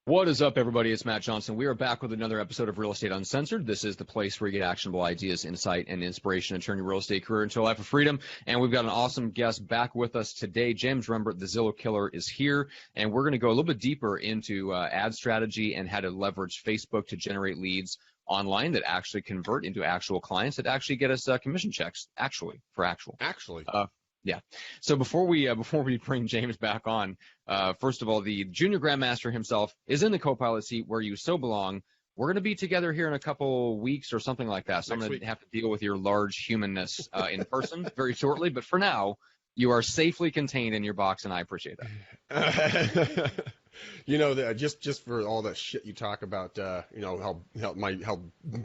What is up, everybody? It's Matt Johnson. We are back with another episode of Real Estate Uncensored. This is the place where you get actionable ideas, insight, and inspiration to turn your real estate career into a life of freedom. And we've got an awesome guest back with us today. James Rembert, the Zillow Killer, is here. And we're going to go a little bit deeper into ad strategy and how to leverage Facebook to generate leads online that actually convert into actual clients that actually get us commission checks, actually. Yeah. So before we bring James back on, first of all, the junior grandmaster himself is in the co-pilot seat where you so belong. We're going to be together here in a couple weeks or something like that. So I'm going to have to deal with your large humanness in person very shortly. But for now, you are safely contained in your box, and I appreciate that. Just for all that shit you talk about, how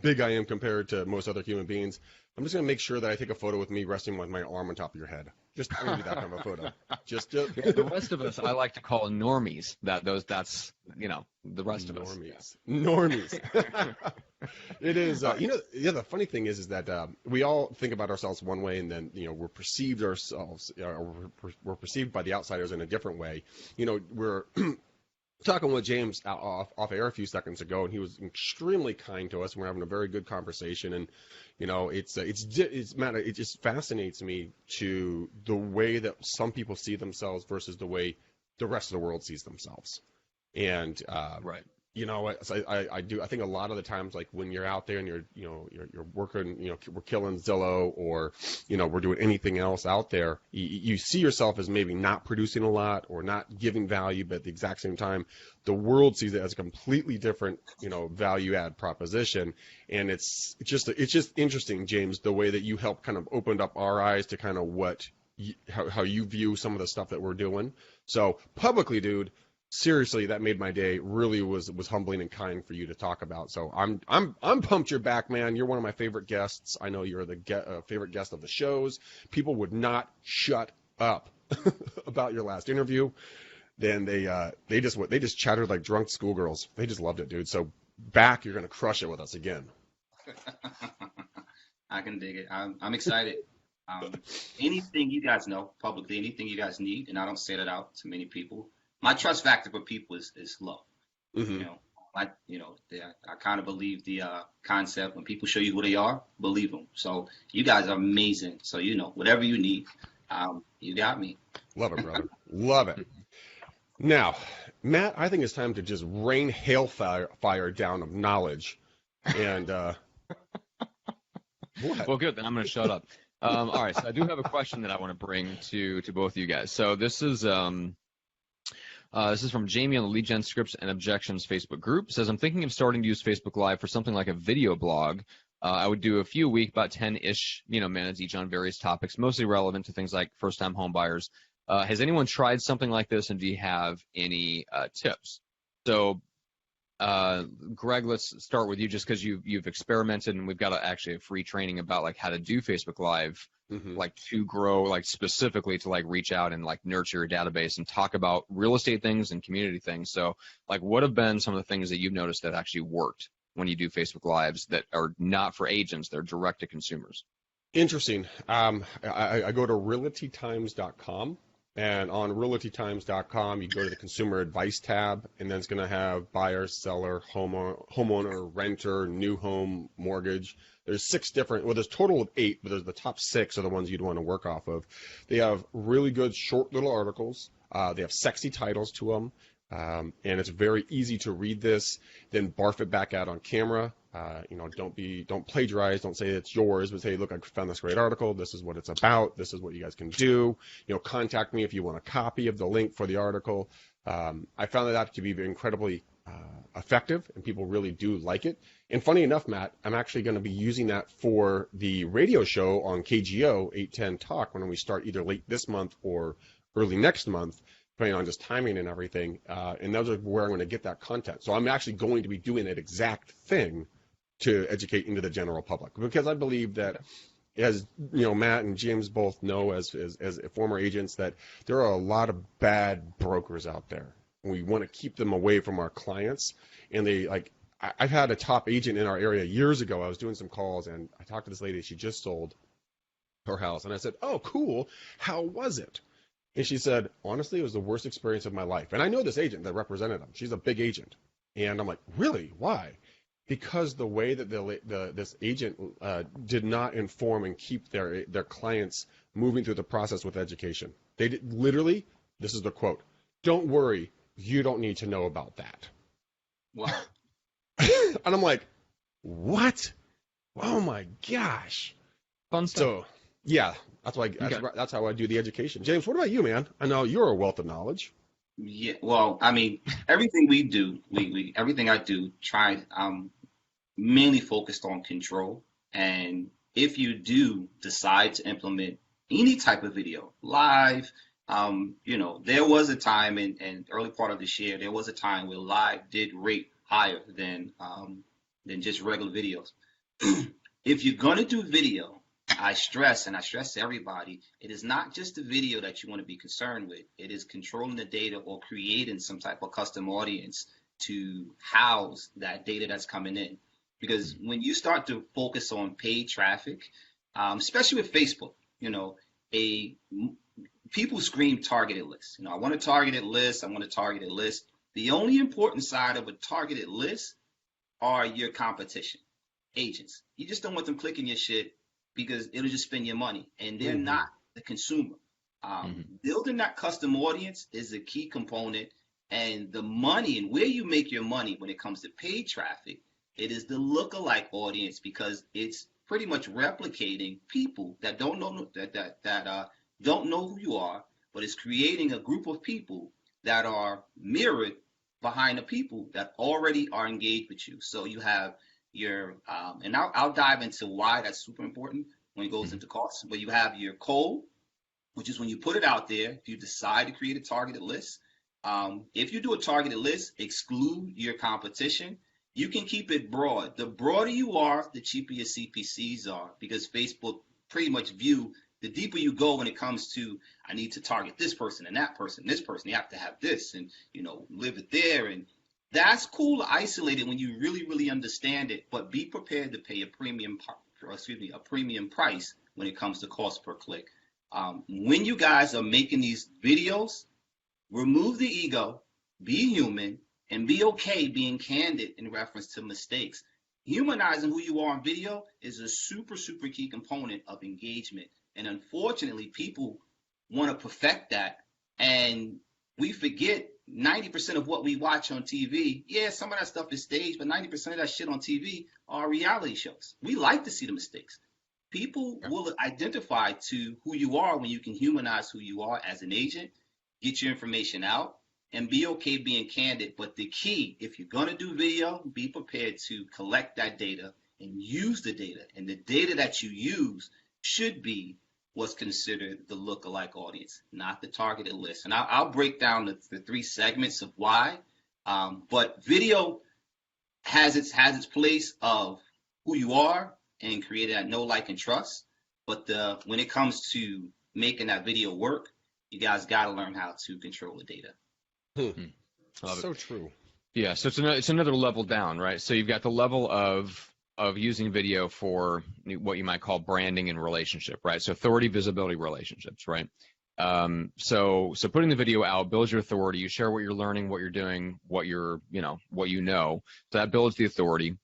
big I am compared to most other human beings, I'm just going to make sure that I take a photo with me resting with my arm on top of your head. I'm going to do that kind of a photo. The rest of us, I like to call normies. That's the rest of us. Normies. It is, the funny thing is that we all think about ourselves one way, and then, we're perceived by the outsiders in a different way. We're talking with James off air a few seconds ago, and he was extremely kind to us, and we're having a very good conversation. And it just fascinates me to the way that some people see themselves versus the way the rest of the world sees themselves. And right. I think a lot of the times, like when you're out there and you're working, we're killing Zillow, or, we're doing anything else out there, you see yourself as maybe not producing a lot or not giving value, but at the exact same time, the world sees it as a completely different, value add proposition. And it's just interesting, James, the way that you help kind of opened up our eyes to kind of how you view some of the stuff that we're doing. So publicly, dude, seriously, that made my day. Really was humbling and kind for you to talk about. So I'm pumped you're back, man. You're one of my favorite guests. I know you're the favorite guest of the shows. People would not shut up about your last interview. Then they just chattered like drunk schoolgirls. They just loved it, dude. So back, you're gonna crush it with us again. I can dig it. I'm excited. Anything you guys know publicly, anything you guys need, and I don't say that out to many people. My trust factor for people is low. Mm-hmm. I kind of believe the concept when people show you who they are, believe them. So you guys are amazing. So whatever you need, you got me. Love it, brother. Love it. Now, Matt, I think it's time to just rain hailfire down of knowledge. And what? Well, good. Then I'm going to shut up. All right. So I do have a question that I want to bring to both of you guys. So this is from Jamie on the Lead Gen Scripts and Objections Facebook group. It says, I'm thinking of starting to use Facebook Live for something like a video blog. I would do a few a week, about 10-ish minutes each on various topics, mostly relevant to things like first-time home buyers. Has anyone tried something like this, and do you have any tips? So, Greg, let's start with you, just because you've experimented, and we've got actually a free training about like how to do Facebook Live. Mm-hmm. Like to grow, like specifically to like reach out and like nurture your database and talk about real estate things and community things. So like what have been some of the things that you've noticed that actually worked when you do Facebook Lives that are not for agents, they're direct to consumers? Interesting. I go to realtytimes.com, and on realtytimes.com, you go to the consumer advice tab, and then it's going to have buyer, seller, homeowner, renter, new home, mortgage. There's there's a total of 8, but there's the top 6 are the ones you'd want to work off of. They have really good short little articles. They have sexy titles to them, and it's very easy to read this, then barf it back out on camera. Don't plagiarize. Don't say it's yours, but say, look, I found this great article. This is what it's about. This is what you guys can do. Contact me if you want a copy of the link for the article. I found that to be incredibly effective, and people really do like it. And funny enough, Matt, I'm actually going to be using that for the radio show on KGO 810 Talk when we start either late this month or early next month, depending on just timing and everything. And those are where I'm going to get that content. So I'm actually going to be doing that exact thing to educate into the general public, because I believe that, as Matt and James both know as former agents, that there are a lot of bad brokers out there. We want to keep them away from our clients. And I've had a top agent in our area years ago. I was doing some calls, and I talked to this lady. She just sold her house, and I said, "Oh, cool. How was it?" And she said, "Honestly, it was the worst experience of my life." And I know this agent that represented them. She's a big agent. And I'm like, really? Why? Because the way that this agent did not inform and keep their clients moving through the process with education. They did, literally, this is the quote, "Don't worry, you don't need to know about that." Wow. And I'm like, what? Oh my gosh. Fun stuff. So yeah, that's how I do the education. James, what about you, man? I know you're a wealth of knowledge. Yeah, well, I mean, everything we do, everything I do, mainly focused on control. And if you do decide to implement any type of video, live, there was a time in early part of this year, there was a time where live did rate higher than just regular videos. If you're gonna do video, I stress to everybody, it is not just the video that you want to be concerned with. It is controlling the data or creating some type of custom audience to house that data that's coming in. Because when you start to focus on paid traffic, especially with Facebook, people scream targeted lists. I want a targeted list. I want a targeted list. The only important side of a targeted list are your competition, agents. You just don't want them clicking your shit because it'll just spend your money, and they're not the consumer. Building that custom audience is a key component, and the money and where you make your money when it comes to paid traffic, it is the lookalike audience, because it's pretty much replicating people that don't know don't know who you are, but it's creating a group of people that are mirrored behind the people that already are engaged with you. So you have your and I'll dive into why that's super important when it goes into costs. But you have your cold, which is when you put it out there. If you decide to create a targeted list, if you do a targeted list, exclude your competition. You can keep it broad. The broader you are, the cheaper your CPCs are, because Facebook pretty much view the deeper you go when it comes to, I need to target this person and that person, this person, you have to have this, and live it there. And that's cool to isolate it when you really, really understand it, but be prepared to pay a premium price when it comes to cost per click. When you guys are making these videos, remove the ego, be human, and be okay being candid in reference to mistakes. Humanizing who you are on video is a super, super key component of engagement. And unfortunately, people want to perfect that, and we forget 90% of what we watch on TV. Yeah, some of that stuff is staged, but 90% of that shit on TV are reality shows. We like to see the mistakes. People will identify to who you are when you can humanize who you are as an agent, get your information out, and be okay being candid. But the key, if you're going to do video, be prepared to collect that data and use the data. And the data that you use should be what's considered the lookalike audience, not the targeted list. And I'll break down the three segments of why. But video has its place of who you are and creating that know, like, and trust. But when it comes to making that video work, you guys got to learn how to control the data. So true. Yeah, so it's another level down, right? So you've got the level of using video for what you might call branding and relationship, right? So authority, visibility, relationships, right? So putting the video out builds your authority. You share what you're learning, what you're doing, what you know. So that builds the authority.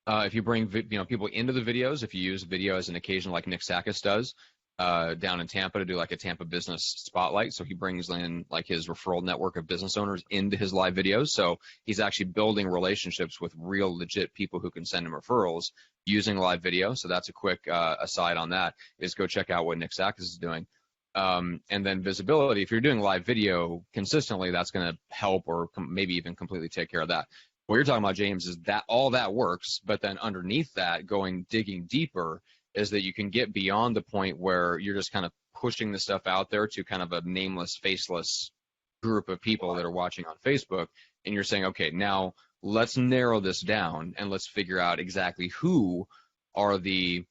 If you bring people into the videos, if you use video as an occasion like Nick Sakis does down in Tampa to do like a Tampa business spotlight, so he brings in like his referral network of business owners into his live videos. So he's actually building relationships with real legit people who can send him referrals using live video. So that's a quick aside on that, is go check out what Nick Sakis is doing. And then visibility, if you're doing live video consistently, that's going to help or maybe even completely take care of that. What you're talking about, James, is that all that works, but then underneath that, digging deeper, is that you can get beyond the point where you're just kind of pushing the stuff out there to kind of a nameless, faceless group of people that are watching on Facebook, and you're saying, okay, now let's narrow this down and let's figure out exactly who are the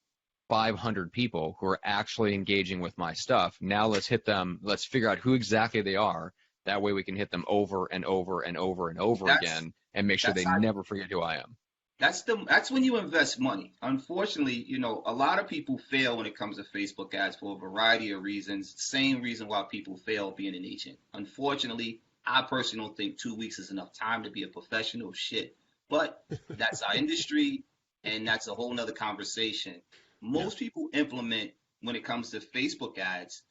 500 people who are actually engaging with my stuff. Now let's hit them. Let's figure out who exactly they are. That way we can hit them over and over and over and over again and make sure they never forget who I am. That's when you invest money. Unfortunately, a lot of people fail when it comes to Facebook ads for a variety of reasons. Same reason why people fail being an agent. Unfortunately, I personally don't think 2 weeks is enough time to be a professional. Shit. But that's our industry, and that's a whole nother conversation. Most people implement, when it comes to Facebook ads,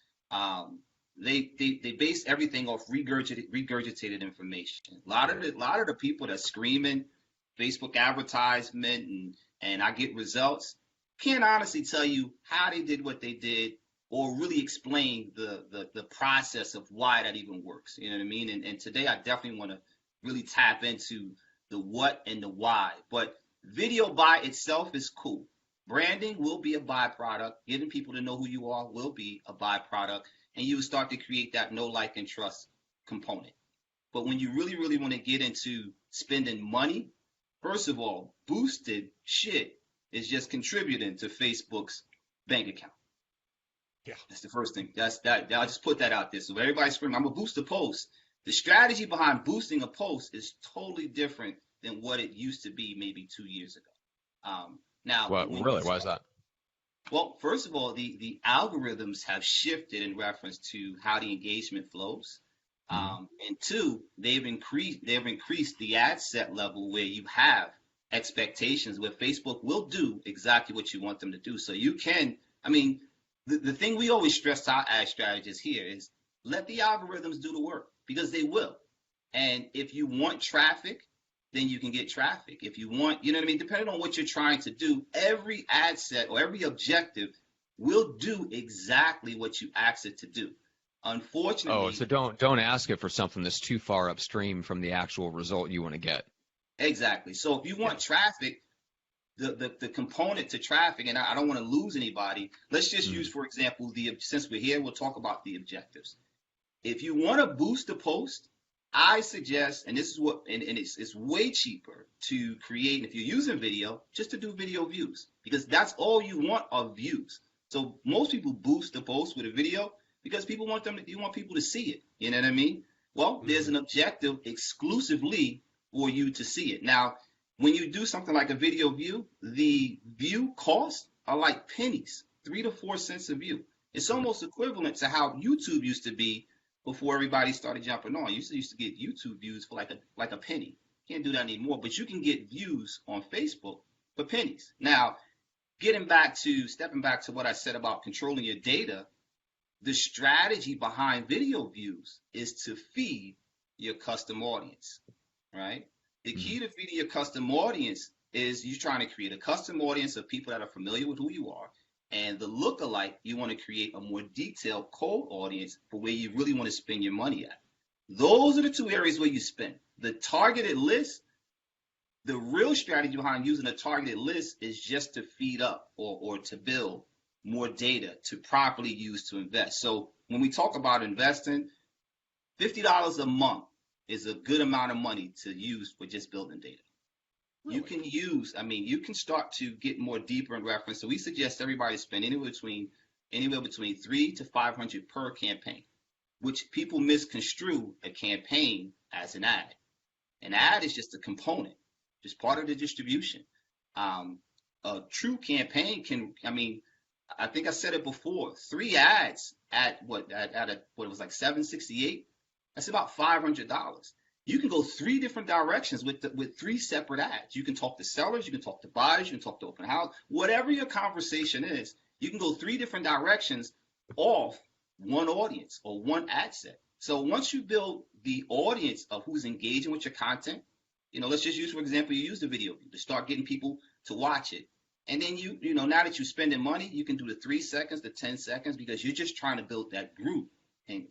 they base everything off regurgitated information. A lot of the people that screaming Facebook advertisement and I get results can't honestly tell you how they did what they did, or really explain the process of why that even works. You know what I mean? And today I definitely want to really tap into the what and the why. But video by itself is cool. Branding will be a byproduct. Getting people to know who you are will be a byproduct. And you will start to create that know, like, and trust component. But when you really, really want to get into spending money, first of all, boosted shit is just contributing to Facebook's bank account. Yeah. That's the first thing. I'll just put that out there. So everybody's screaming, I'm going to boost a post. The strategy behind boosting a post is totally different than what it used to be maybe 2 years ago. Now, why is that? Well, first of all, the algorithms have shifted in reference to how the engagement flows. And two, they've increased the ad set level where you have expectations where Facebook will do exactly what you want them to do. So you can, the thing we always stress to our ad strategists here is let the algorithms do the work, because they will. And if you want traffic, then you can get traffic. If you want, depending on what you're trying to do, every ad set or every objective will do exactly what you ask it to do. Unfortunately. So don't ask it for something that's too far upstream from the actual result you want to get. Exactly. So if you want traffic, the component to traffic, and I don't want to lose anybody, let's just use, for example, since we're here, we'll talk about the objectives. If you want to boost a post, I suggest, and this is what, and it's way cheaper to create, and if you're using video, just to do video views, because that's all you want are views. So most people boost the post with a video because you want people to see it. You know what I mean? Well, there's an objective exclusively for you to see it. Now, when you do something like a video view, the view costs are like pennies, 3 to 4 cents a view. It's almost equivalent to how YouTube used to be before everybody started jumping on. You used to get YouTube views for like a penny. Can't do that anymore, but you can get views on Facebook for pennies. Now, stepping back to what I said about controlling your data, the strategy behind video views is to feed your custom audience, right? The key to feeding your custom audience is you trying to create a custom audience of people that are familiar with who you are. And the lookalike, you want to create a more detailed cold audience for where you really want to spend your money at. Those are the two areas where you spend. The targeted list, the real strategy behind using a targeted list is just to feed up or to build more data to properly use to invest. So when we talk about investing, $50 a month is a good amount of money to use for just building data. Really? You can start to get more deeper in reference. So we suggest everybody spend anywhere between $300 to $500 per campaign, which people misconstrue a campaign as an ad. An ad is just a component, just part of the distribution. A true campaign I think I said it before, 3 ads at what it was like $768. That's about $500. You can go 3 different directions with 3 separate ads. You can talk to sellers, you can talk to buyers, you can talk to open house, whatever your conversation is. You can go 3 different directions off one audience or one ad set. So once you build the audience of who's engaging with your content, let's just use, for example, you use the video to start getting people to watch it. And then now that you're spending money, you can do the 3 seconds, the 10 seconds, because you're just trying to build that group and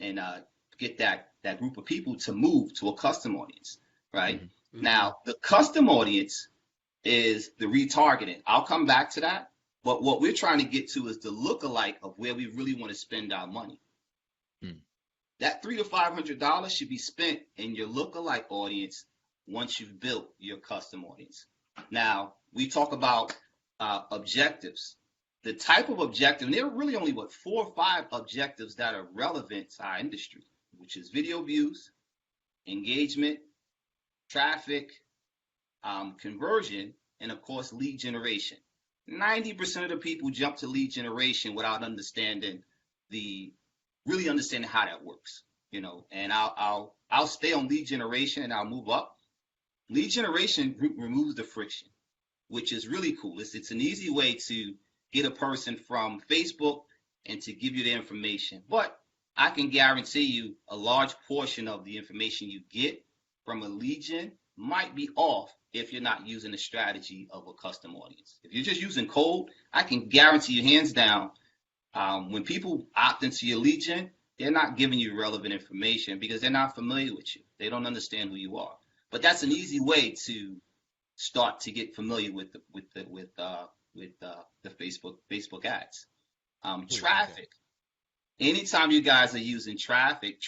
get that group of people to move to a custom audience, right? Mm-hmm. Now, the custom audience is the retargeting. I'll come back to that. But what we're trying to get to is the lookalike of where we really want to spend our money. That $300 to $500 should be spent in your lookalike audience once you've built your custom audience. Now, we talk about objectives. The type of objective, and there are really only 4 or 5 objectives that are relevant to our industry, which is video views, engagement, traffic, conversion, and of course, lead generation. 90% of the people jump to lead generation without understanding how that works, and I'll I'll stay on lead generation and I'll move up. Lead generation removes the friction, which is really cool. It's an easy way to get a person from Facebook and to give you their information. But I can guarantee you a large portion of the information you get from a lead gen might be off if you're not using the strategy of a custom audience. If you're just using cold, I can guarantee you hands down, when people opt into your lead gen, they're not giving you relevant information because they're not familiar with you. They don't understand who you are. But that's an easy way to start to get familiar with the Facebook ads. Traffic. Anytime you guys are using traffic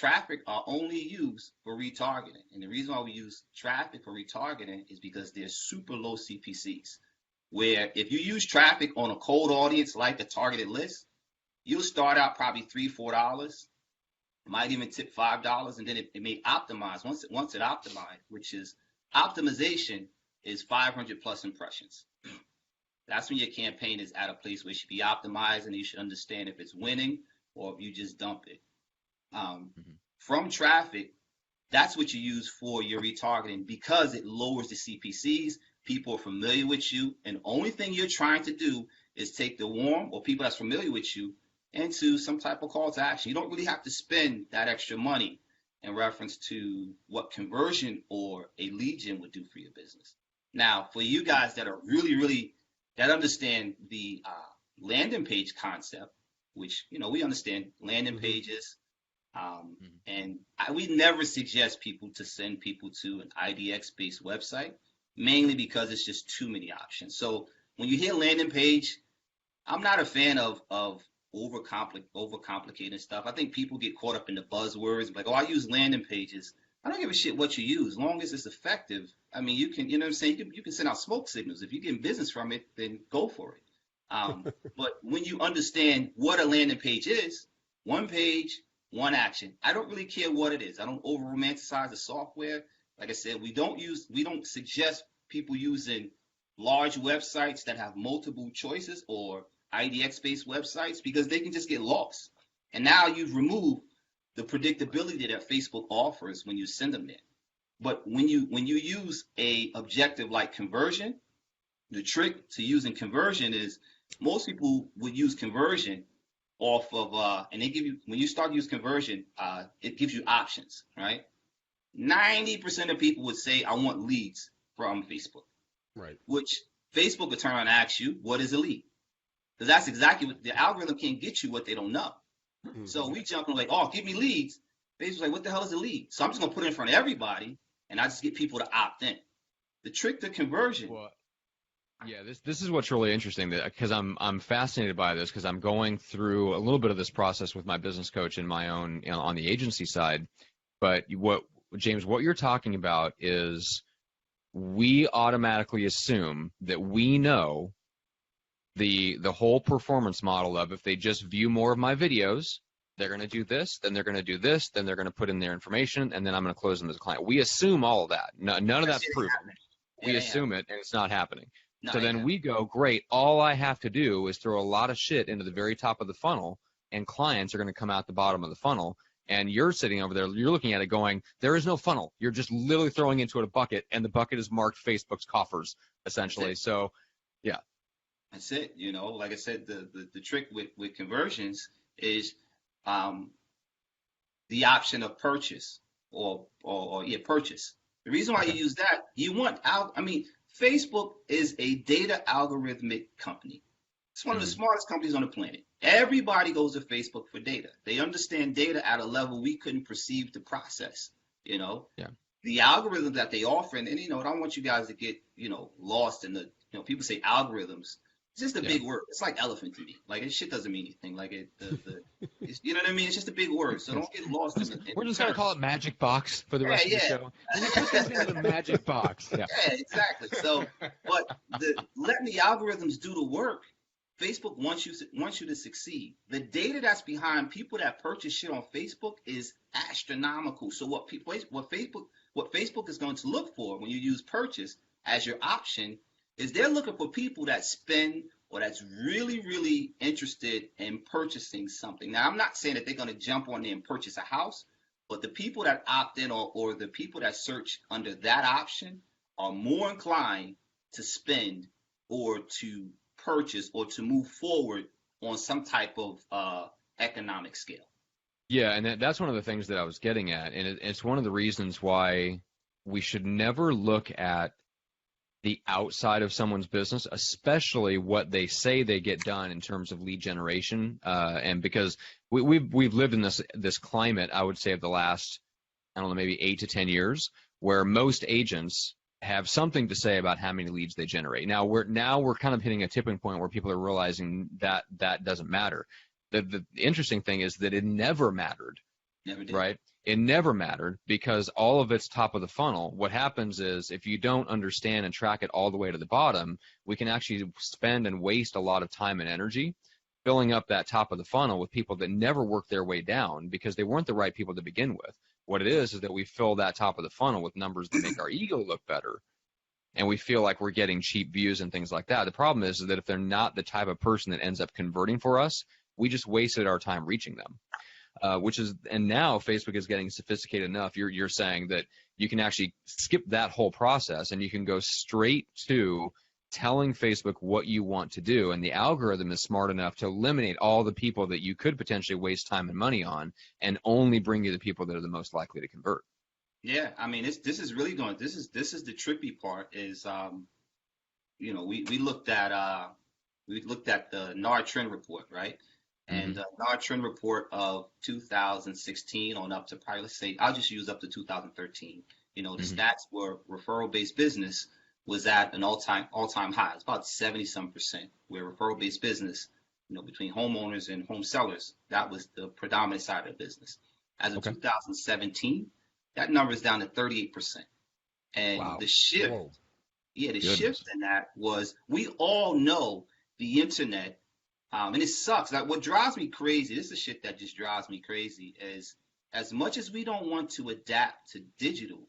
are only used for retargeting. And the reason why we use traffic for retargeting is because they're super low CPCs. Where if you use traffic on a cold audience like a targeted list, you'll start out probably $3, $4, might even tip $5, and then it may optimize. Once it optimized, which is optimization is 500 plus impressions. That's when your campaign is at a place where it should be optimized and you should understand if it's winning or if you just dump it. From traffic, that's what you use for your retargeting because it lowers the CPCs. People are familiar with you, and the only thing you're trying to do is take the warm or people that's familiar with you into some type of call to action. You don't really have to spend that extra money in reference to what conversion or a lead gen would do for your business. Now, for you guys that are really that understand the landing page concept, which, we understand landing pages, and we never suggest people to send people to an IDX-based website, mainly because it's just too many options. So when you hear landing page, I'm not a fan of overcomplicating stuff. I think people get caught up in the buzzwords, like, I use landing pages. I don't give a shit what you use, as long as it's effective. I mean, you can, you know what I'm saying? You can send out smoke signals. If you're getting business from it, then go for it. But when you understand what a landing page is, one page, one action. I don't really care what it is. I don't over romanticize the software. Like I said, we don't suggest people using large websites that have multiple choices or IDX-based websites because they can just get lost. And now you've removed the predictability that Facebook offers when you send them there. But when you use a objective like conversion, the trick to using conversion is most people would use conversion off of and they give you, when you start to use conversion, it gives you options, right? 90% of people would say, I want leads from Facebook. Right. Which Facebook would turn around and ask you, what is a lead? Because that's exactly what the algorithm can't get you what they don't know. So we jump in like, give me leads. Facebook's like, what the hell is a lead? So I'm just gonna put it in front of everybody and I just get people to opt in. The trick to conversion. Well, yeah, this is what's really interesting because I'm fascinated by this because I'm going through a little bit of this process with my business coach in my own, on the agency side. But James, what you're talking about is we automatically assume that we know the whole performance model of if they just view more of my videos, they're going to do this, then they're going to do this, then they're going to put in their information, and then I'm going to close them as a client. We assume all of that. None of that's proven. We assume it, and it's not happening. So then we go, great, all I have to do is throw a lot of shit into the very top of the funnel, and clients are going to come out the bottom of the funnel. And you're sitting over there, you're looking at it going, there is no funnel. You're just literally throwing into it a bucket, and the bucket is marked Facebook's coffers, essentially. So, yeah. That's it. Like I said, the trick with conversions is the option of purchase or purchase. The reason why you use that, Facebook is a data algorithmic company. It's one of the smartest companies on the planet. Everybody goes to Facebook for data. They understand data at a level we couldn't perceive to process, Yeah. The algorithm that they offer, and I don't want you guys to get, lost in the, people say algorithms. It's just a big word. It's like elephant to me. Like, this shit doesn't mean anything. Like, you know what I mean? It's just a big word. So don't get lost in it. We're just going to call it magic box for the rest of the show. Put this into the magic box. Yeah, exactly. So, but letting the algorithms do the work, Facebook wants you to succeed. The data that's behind people that purchase shit on Facebook is astronomical. So what Facebook is going to look for when you use purchase as your option is they're looking for people that spend or that's really, really interested in purchasing something. Now, I'm not saying that they're going to jump on there and purchase a house, But the people that opt in or the people that search under that option are more inclined to spend or to purchase or to move forward on some type of economic scale. Yeah, and that's one of the things that I was getting at, and it's one of the reasons why we should never look at the outside of someone's business, especially what they say they get done in terms of lead generation. And because we've lived in this climate, I would say, of the last, I don't know, maybe 8 to 10 years, where most agents have something to say about how many leads they generate. Now we're kind of hitting a tipping point where people are realizing that that doesn't matter. The interesting thing is that it never mattered. Never did. Right? It never mattered because all of it's top of the funnel. What happens is if you don't understand and track it all the way to the bottom, we can actually spend and waste a lot of time and energy filling up that top of the funnel with people that never worked their way down because they weren't the right people to begin with. What it is that we fill that top of the funnel with numbers that make our ego look better, and we feel like we're getting cheap views and things like that. The problem is that if they're not the type of person that ends up converting for us, we just wasted our time reaching them. And now Facebook is getting sophisticated enough. You're saying that you can actually skip that whole process and you can go straight to telling Facebook what you want to do. And the algorithm is smart enough to eliminate all the people that you could potentially waste time and money on and only bring you the people that are the most likely to convert. Yeah, I mean, this is really going. This is the trippy part. Is we looked at the NAR trend report, right? And NAR trend report of 2016 on up to probably, let's say, I'll just use up to 2013. The stats were referral-based business was at an all-time high. It's about 70-some%, where referral-based business, between homeowners and home sellers, that was the predominant side of the business. As of 2017, that number is down to 38%. And wow. The shift, Goodness. shift in that was, we all know the internet. And it sucks. Like, what drives me crazy, this is the shit that just drives me crazy, is as much as we don't want to adapt to digital,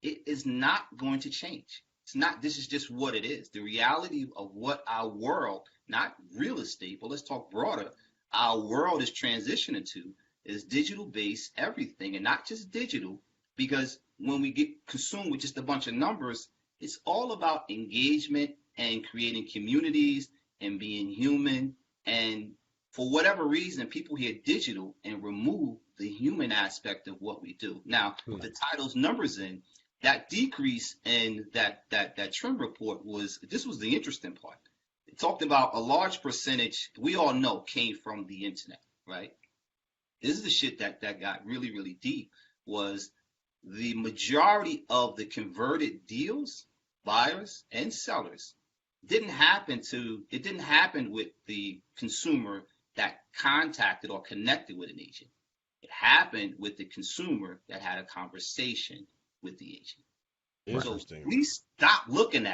it is not going to change. It's not, this is just what it is. The reality of what our world, not real estate, but let's talk broader, our world is transitioning to is digital-based everything, and not just digital, because when we get consumed with just a bunch of numbers, it's all about engagement and creating communities and being human. And for whatever reason, people hear digital and remove the human aspect of what we do. Now, the title's numbers in, that decrease in that trend report was the interesting part. It talked about a large percentage, we all know, came from the internet, right? This is the shit that got really, really deep, was the majority of the converted deals, buyers and sellers, didn't happen with the consumer that contacted or connected with an agent. It happened with the consumer that had a conversation with the agent. Interesting. So we stopped looking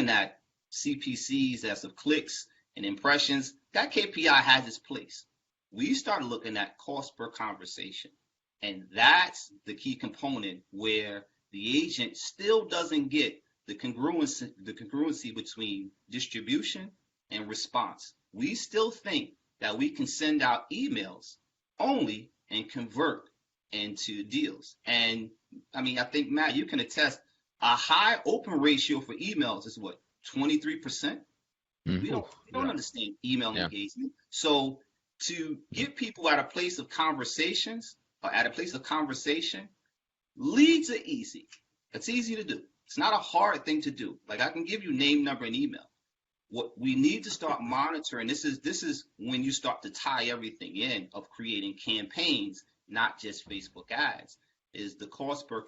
at CPCs as of clicks and impressions. That KPI has its place. We started looking at cost per conversation. And that's the key component where the agent still doesn't get the congruency between distribution and response. We still think that we can send out emails only and convert into deals. And I mean, I think, Matt, you can attest, a high open ratio for emails is what, 23%? We don't understand email engagement. So to get people at a place of conversations, or at a place of conversation, leads are easy. It's easy to do. It's not a hard thing to do. Like, I can give you name, number, and email. What we need to start monitoring, this is when you start to tie everything in of creating campaigns, not just Facebook ads, is the cost per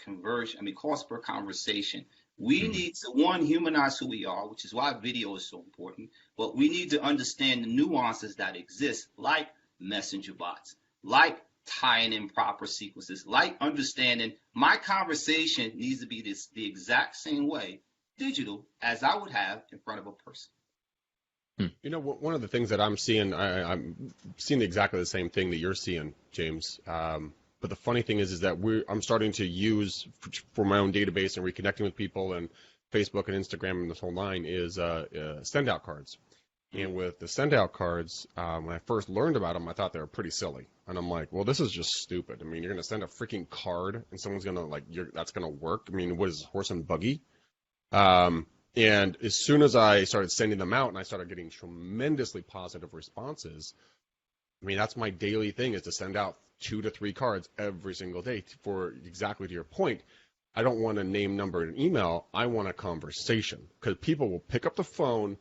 conversation. We need to, one, humanize who we are, which is why video is so important, but we need to understand the nuances that exist, like messenger bots, like tying in proper sequences, like understanding my conversation needs to be the exact same way digital as I would have in front of a person. One of the things that I'm seeing, I'm seeing exactly the same thing that you're seeing, James. But the funny thing is that I'm starting to use for my own database and reconnecting with people and Facebook and Instagram and this whole line is send out cards. And with the send out cards, when I first learned about them, I thought they were pretty silly. And I'm like, well, this is just stupid. I mean, you're going to send a freaking card and someone's going to that's going to work. I mean, what is horse and buggy? And as soon as I started sending them out and I started getting tremendously positive responses, I mean, that's my daily thing, is to send out 2 to 3 cards every single day for exactly to your point. I don't want a name, number, and email. I want a conversation, because people will pick up the phone.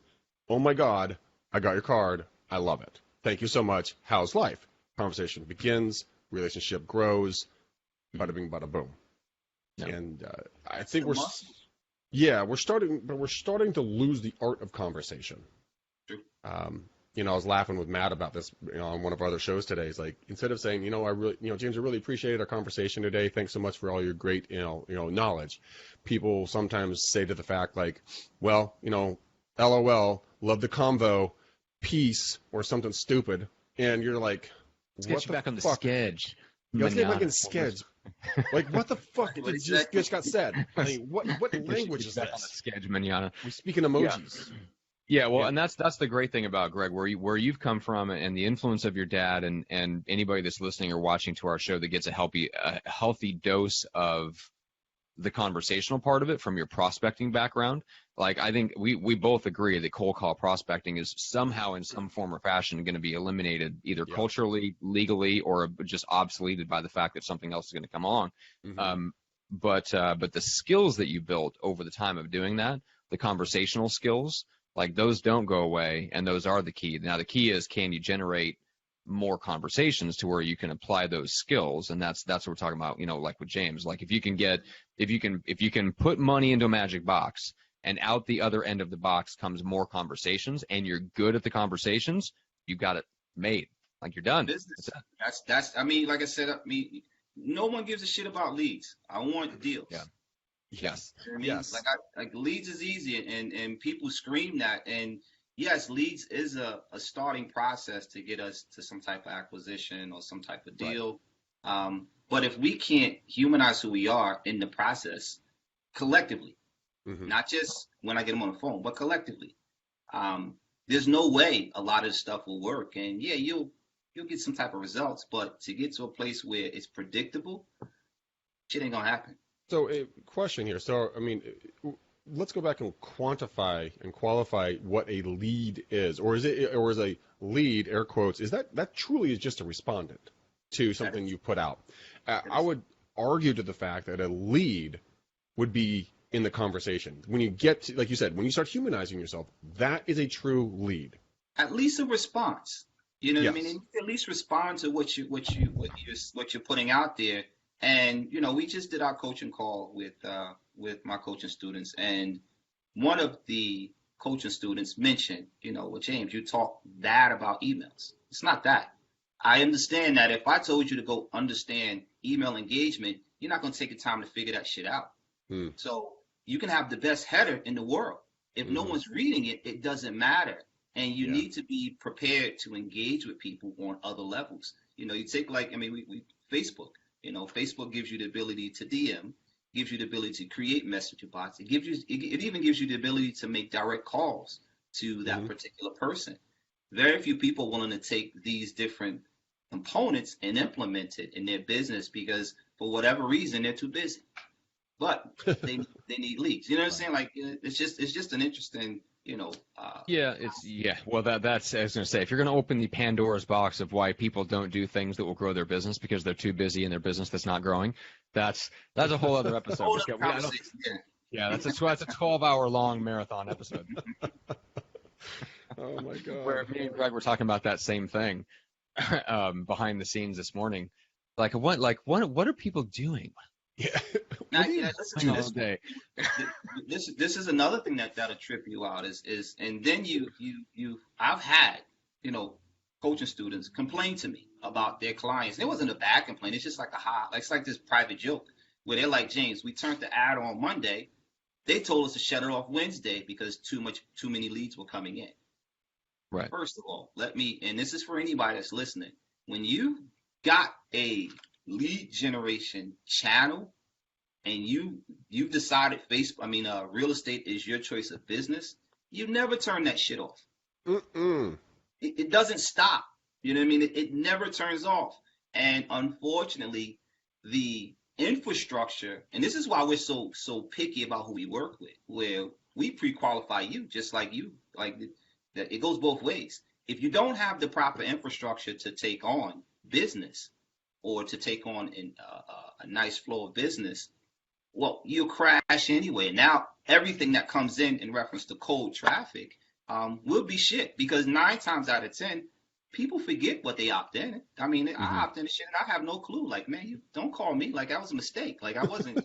Oh my God, I got your card. I love it. Thank you so much. How's life? Conversation begins. Relationship grows. Bada bing, bada boom. Yeah. And I think we're starting to lose the art of conversation. True. I was laughing with Matt about this, on one of our other shows today. It's like, instead of saying, James, I really appreciated our conversation today. Thanks so much for all your great, knowledge. People sometimes say to the fact, like, well, LOL, love the convo, peace, or something stupid. And you're like, let's get you back on the sketch. Let's get back in sketch. Like, what the fuck just got said? I mean, what language is this? On the sketch, manana. We speak in emojis. Yeah, well, and that's the great thing about Greg, where you've come from, and the influence of your dad, and anybody that's listening or watching to our show that gets a healthy dose of the conversational part of it from your prospecting background. Like, I think we both agree that cold call prospecting is somehow in some form or fashion going to be eliminated, either culturally, legally, or just obsoleted by the fact that something else is going to come along. Mm-hmm. But the skills that you built over the time of doing that, the conversational skills, like, those don't go away, and those are the key. Now, the key is, can you generate more conversations to where you can apply those skills? And that's what we're talking about, like with James. Like, if you can put money into a magic box, and out the other end of the box comes more conversations, and you're good at the conversations, you got it made. Like, you're done. Business. That's I mean, like I said, no one gives a shit about leads. I want deals. Yeah. Yes. You know what I mean? Yes. Like leads is easy, and people scream that. And yes, leads is a starting process to get us to some type of acquisition or some type of deal. Right. But if we can't humanize who we are in the process collectively, mm-hmm. not just when I get them on the phone, but collectively, there's no way a lot of this stuff will work. And yeah, you'll get some type of results, but to get to a place where it's predictable, shit ain't gonna happen. So, a question here. So, I mean, let's go back and quantify and qualify what a lead is, or is a lead, air quotes, is that truly is just a respondent to something you put out? I would argue to the fact that a lead would be in the conversation. When you get to, like you said, when you start humanizing yourself, that is a true lead. At least a response. You know what I mean? And at least respond to what you're putting out there. And, we just did our coaching call with my coaching students, and one of the coaching students mentioned, well, James, you talk bad about emails. It's not that. I understand that if I told you to go understand email engagement, you're not going to take the time to figure that shit out. So you can have the best header in the world. If no one's reading it, it doesn't matter. And you need to be prepared to engage with people on other levels. You take we Facebook. Facebook gives you the ability to DM, gives you the ability to create messenger bots. It even gives you the ability to make direct calls to that particular person. Very few people willing to take these different components and implement it in their business because for whatever reason they're too busy. But they need leads. You know what I'm saying? Like, it's just an interesting. Well, that's, I was going to say, if you're going to open the Pandoras box of why people don't do things that will grow their business because they're too busy in their business that's not growing, that's a whole other episode. That's a 12-hour long marathon episode. Oh my God. Where me and Greg were talking about that same thing behind the scenes this morning. What are people doing? Yeah. This is another thing that'll trip you out is and then I've had coaching students complain to me about their clients. It wasn't a bad complaint. It's just like it's like this private joke where they're like, James, we turned the ad on Monday. They told us to shut it off Wednesday because too many leads were coming in. Right. First of all, and this is for anybody that's listening, when you got a lead generation channel and you've decided real estate is your choice of business, you never turn that shit off. Mm-mm. It doesn't stop. You know what I mean? It never turns off. And unfortunately, the infrastructure, and this is why we're so picky about who we work with, where we pre-qualify you just like you. Like it goes both ways. If you don't have the proper infrastructure to take on business or to take on a nice flow of business, well, you'll crash anyway. Now, everything that comes in reference to cold traffic will be shit, because 9 times out of 10, people forget what they opt in. I mean, I opt in to shit and I have no clue. Like, man, you don't call me. Like, that was a mistake. Like, I wasn't.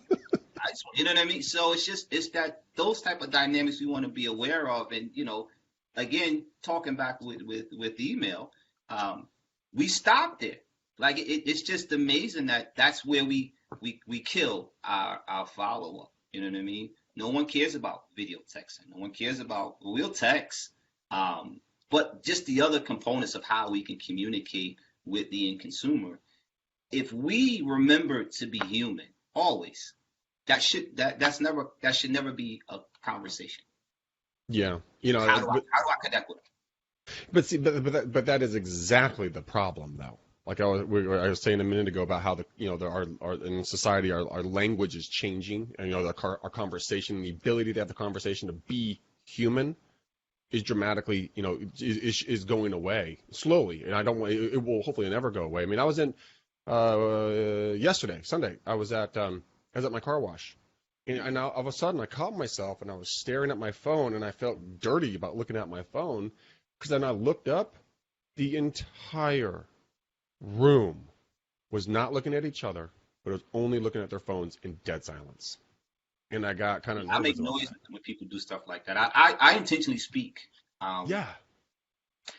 You know what I mean? So it's that those type of dynamics we want to be aware of. And, again, talking back with email, we stopped it. Like, it's just amazing that that's where we kill our follow up. You know what I mean? No one cares about video texting. No one cares about, we'll text. But just the other components of how we can communicate with the end consumer. If we remember to be human, always, that should never be a conversation. Yeah, how do I connect with them? But see, but that is exactly the problem, though. Like I was saying a minute ago about how our in society our language is changing, and our conversation, the ability to have the conversation, to be human, is dramatically is going away slowly, and it will hopefully never go away. I mean, I was in Sunday, I was at my car wash, and all of a sudden I caught myself and I was staring at my phone, and I felt dirty about looking at my phone, because then I looked up, the entire room was not looking at each other, but was only looking at their phones in dead silence. And I got kind of. I make noise when people do stuff like that. I intentionally speak. Yeah.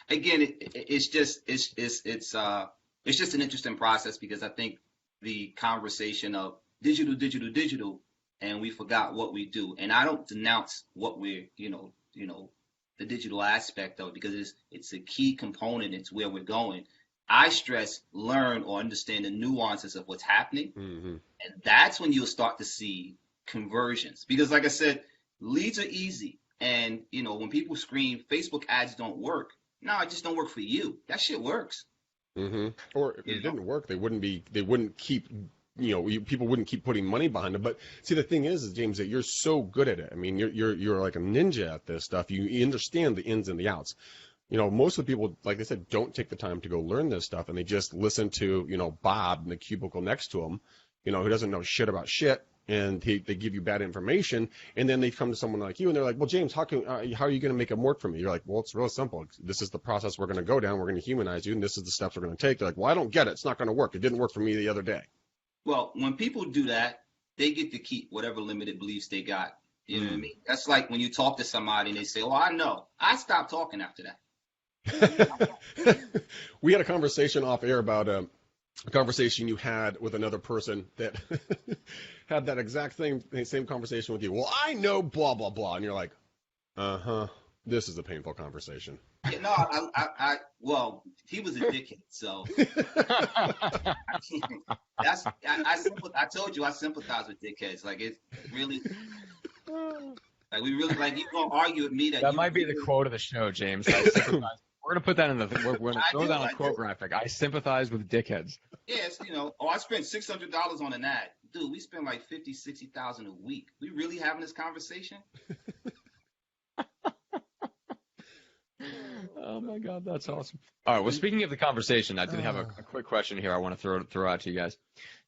Again, it's just an interesting process, because I think the conversation of digital, and we forgot what we do. And I don't denounce what we're the digital aspect of it, because it's a key component. It's where we're going. I stress learn or understand the nuances of what's happening, and that's when you'll start to see conversions. Because, like I said, leads are easy, and when people scream Facebook ads don't work, no, it just don't work for you. That shit works. Or if it didn't work, they wouldn't keep. People wouldn't keep putting money behind it. But see, the thing is, James, that you're so good at it. I mean, you're like a ninja at this stuff. You understand the ins and the outs. Most of the people, like I said, don't take the time to go learn this stuff, and they just listen to, Bob in the cubicle next to him, who doesn't know shit about shit, and they give you bad information, and then they come to someone like you, and they're like, well, James, how are you going to make it work for me? You're like, well, it's real simple. This is the process we're going to go down. We're going to humanize you, and this is the steps we're going to take. They're like, well, I don't get it. It's not going to work. It didn't work for me the other day. Well, when people do that, they get to keep whatever limited beliefs they got. You know what I mean? That's like when you talk to somebody and they say, oh, I know. I stopped talking after that. We had a conversation off air about a conversation you had with another person that had that exact same conversation with you. Well, I know blah, blah, blah. And you're like, this is a painful conversation. Yeah, no, well, he was a dickhead, so I told you I sympathize with dickheads. Like, it's really, like, we really, like, you gonna argue with me that might be the quote of the show, James. I sympathize. We're gonna put that in we're gonna throw that on a quote graphic. I sympathize with dickheads. Yes, I spent $600 on an ad. Dude, we spend like $50,000-$60,000 a week. We really having this conversation? Oh my God, that's awesome. All right. Well, speaking of the conversation, I did have a quick question here I want to throw out to you guys.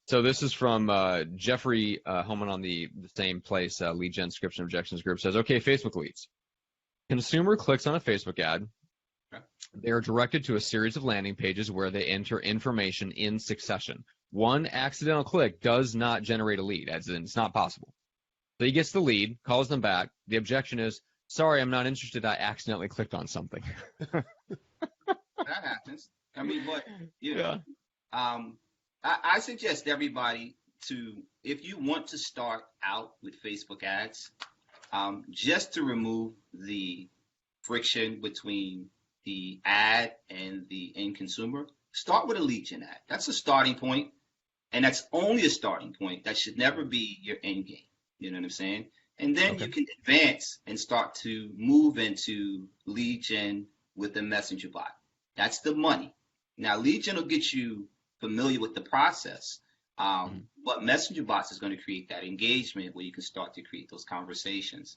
So this is from Jeffrey Homan on the same place, Lead Gen Scripts and Objections Group, says, okay, Facebook leads. Consumer clicks on a Facebook ad. They are directed to a series of landing pages where they enter information in succession. One accidental click does not generate a lead, as in it's not possible. So he gets the lead, calls them back. The objection is, sorry, I'm not interested. I accidentally clicked on something. That happens. I mean, but, I suggest everybody if you want to start out with Facebook ads, just to remove the friction between the ad and the end consumer, start with a lead gen ad. That's a starting point, and that's only a starting point. That should never be your end game. You know what I'm saying? And then you can advance and start to move into lead gen with a messenger bot. That's the money. Now, lead gen will get you familiar with the process. But messenger bots is going to create that engagement where you can start to create those conversations.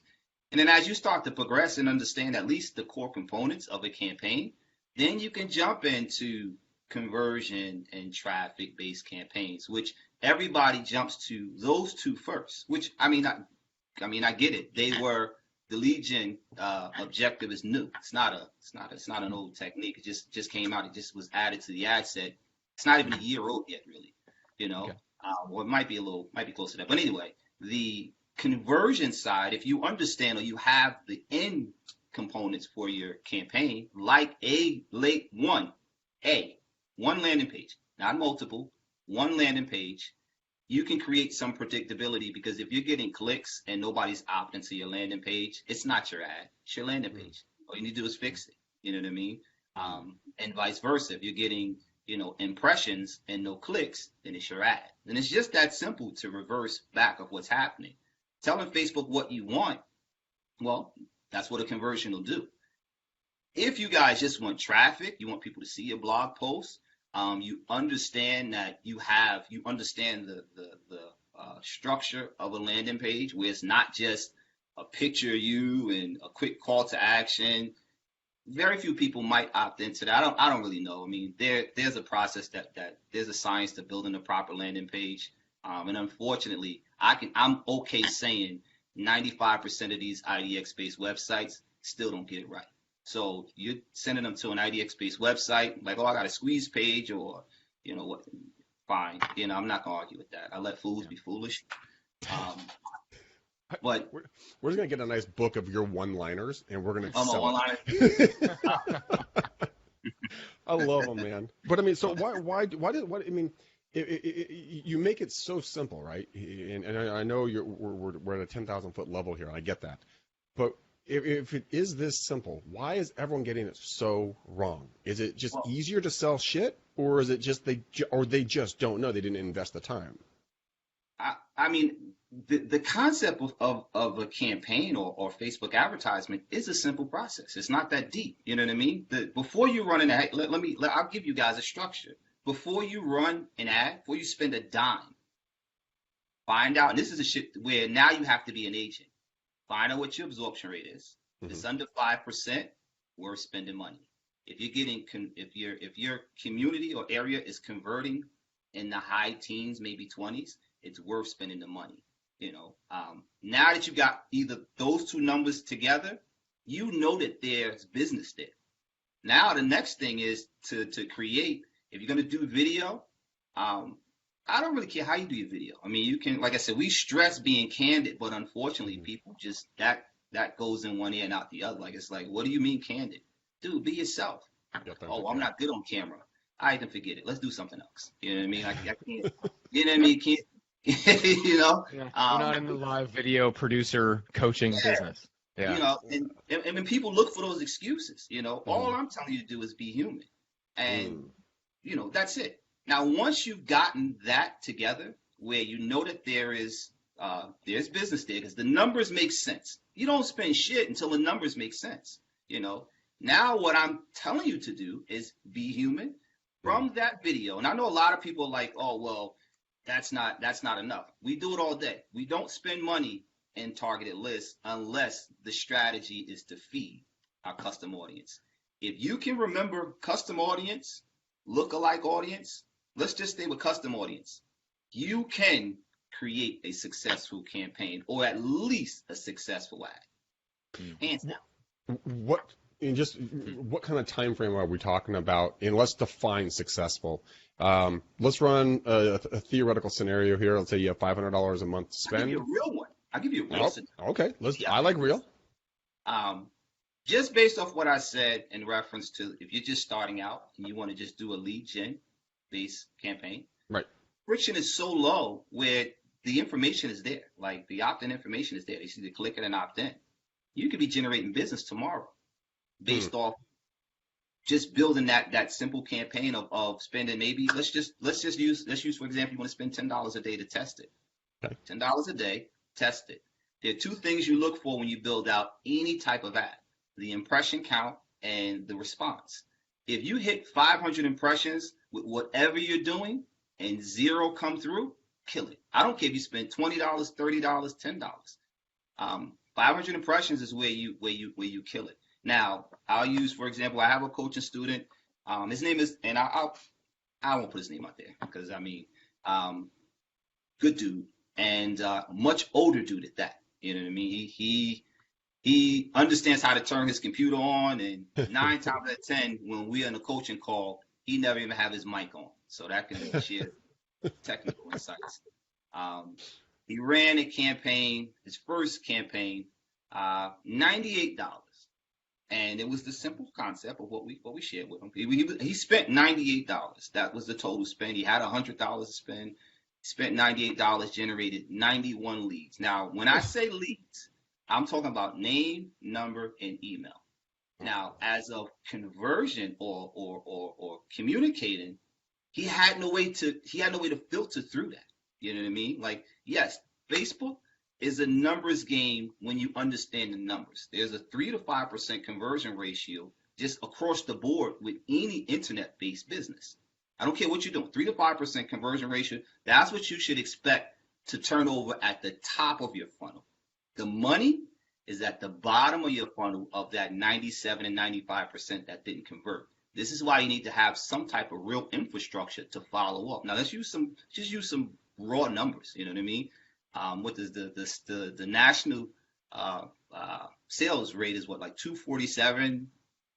And then as you start to progress and understand at least the core components of a campaign, then you can jump into conversion and traffic-based campaigns, which everybody jumps to those two first. Which I get it. They were the lead gen objective is new. It's not an old technique. It just came out. It just was added to the ad set. It's not even a year old yet, really. Okay. Or it might be close to that. But anyway, the conversion side, if you understand or you have the end components for your campaign, like one landing page, not multiple, one landing page, you can create some predictability, because if you're getting clicks and nobody's opting to your landing page, it's not your ad, it's your landing page. All you need to do is fix it. You know what I mean? And vice versa. If you're getting, impressions and no clicks, then it's your ad. And it's just that simple to reverse back of what's happening. Telling Facebook what you want, well, that's what a conversion will do. If you guys just want traffic, you want people to see your blog post, you understand that you understand the structure of a landing page, where it's not just a picture of you and a quick call to action. Very few people might opt into that. I don't really know. I mean, there's a process that there's a science to building a proper landing page. And unfortunately, I'm okay saying 95% of these IDX-based websites still don't get it right. So you're sending them to an IDX-based website, like, oh, I got a squeeze page, or, what? Fine. I'm not going to argue with that. I let fools be foolish. But we're just going to get a nice book of your one-liners, and we're going to sell one-liner. I love them, man. But I mean, so why you make it so simple, right? And I know we're at a 10,000-foot level here. I get that. But if it is this simple, why is everyone getting it so wrong? Is it just easier to sell shit, or is it just they just don't know? They didn't invest the time. I mean, the concept of a campaign or Facebook advertisement is a simple process. It's not that deep. You know what I mean? Before you run an ad, I'll give you guys a structure. Before you run an ad, before you spend a dime, find out, and this is a shit where now you have to be an agent. Find out what your absorption rate is. If it's under 5%, we're spending money. If you're getting, if your community or area is converting in the high teens, maybe 20s, it's worth spending the money. Now that you got either those two numbers together, that there's business there. Now the next thing is to create. If you're going to do video, I don't really care how you do your video. I mean, you can, like I said, we stress being candid, but unfortunately, people just that goes in one ear and out the other. Like, it's like, what do you mean candid? Dude, be yourself. Oh, I'm not good on camera. I can forget it. Let's do something else. You know what I mean? I can't. You know what I mean? Can't. Yeah, you're not in the live video producer coaching business. Yeah. And when people look for those excuses, all I'm telling you to do is be human, and that's it. Now, once you've gotten that together, where that there's business there, because the numbers make sense. You don't spend shit until the numbers make sense. Now what I'm telling you to do is be human from that video. And I know a lot of people are like, oh, well, that's not enough. We do it all day. We don't spend money in targeted lists unless the strategy is to feed our custom audience. If you can remember custom audience, lookalike audience, let's just stay with custom audience. You can create a successful campaign, or at least a successful ad. Hands down. What kind of time frame are we talking about? And let's define successful. Let's run a theoretical scenario here. Let's say you have $500 a month to spend. I'll give you a real one. I'll give you a real scenario. Okay. I like real. Just based off what I said in reference to, if you're just starting out and you want to just do a lead gen based campaign, right? Friction is so low where the information is there. Like, the opt-in information is there. They see the click it and opt in. You could be generating business tomorrow based off just building that simple campaign of spending, maybe let's use for example, you want to spend $10 a day to test it. Okay. $10 a day, test it. There are two things you look for when you build out any type of ad: the impression count and the response. If you hit 500 impressions with whatever you're doing and 0 come through, kill it. I don't care if you spend $20, $30, $10. 500 impressions is where you kill it. Now, I'll use, for example, I have a coaching student. His name is, and I won't put his name out there because good dude and much older dude at that. You know what I mean? He understands how to turn his computer on, and 9 times out of 10, when we're in a coaching call, he never even have his mic on. So that can share technical insights. He ran a campaign, his first campaign, $98. And it was the simple concept of what we shared with him. He spent $98. That was the total spend. He had $100 to spend. He spent $98, generated 91 leads. Now, when I say leads, I'm talking about name, number, and email. Now, as of conversion or communicating, he had no way to filter through that. You know what I mean? Like, yes, Facebook is a numbers game when you understand the numbers. There's a 3 to 5% conversion ratio just across the board with any internet-based business. I don't care what you're doing, 3 to 5% conversion ratio. That's what you should expect to turn over at the top of your funnel. The money is at the bottom of your funnel of that 97 and 95% that didn't convert. This is why you need to have some type of real infrastructure to follow up. Now let's use some raw numbers. You know what I mean? What is the national sales rate is what, like 247,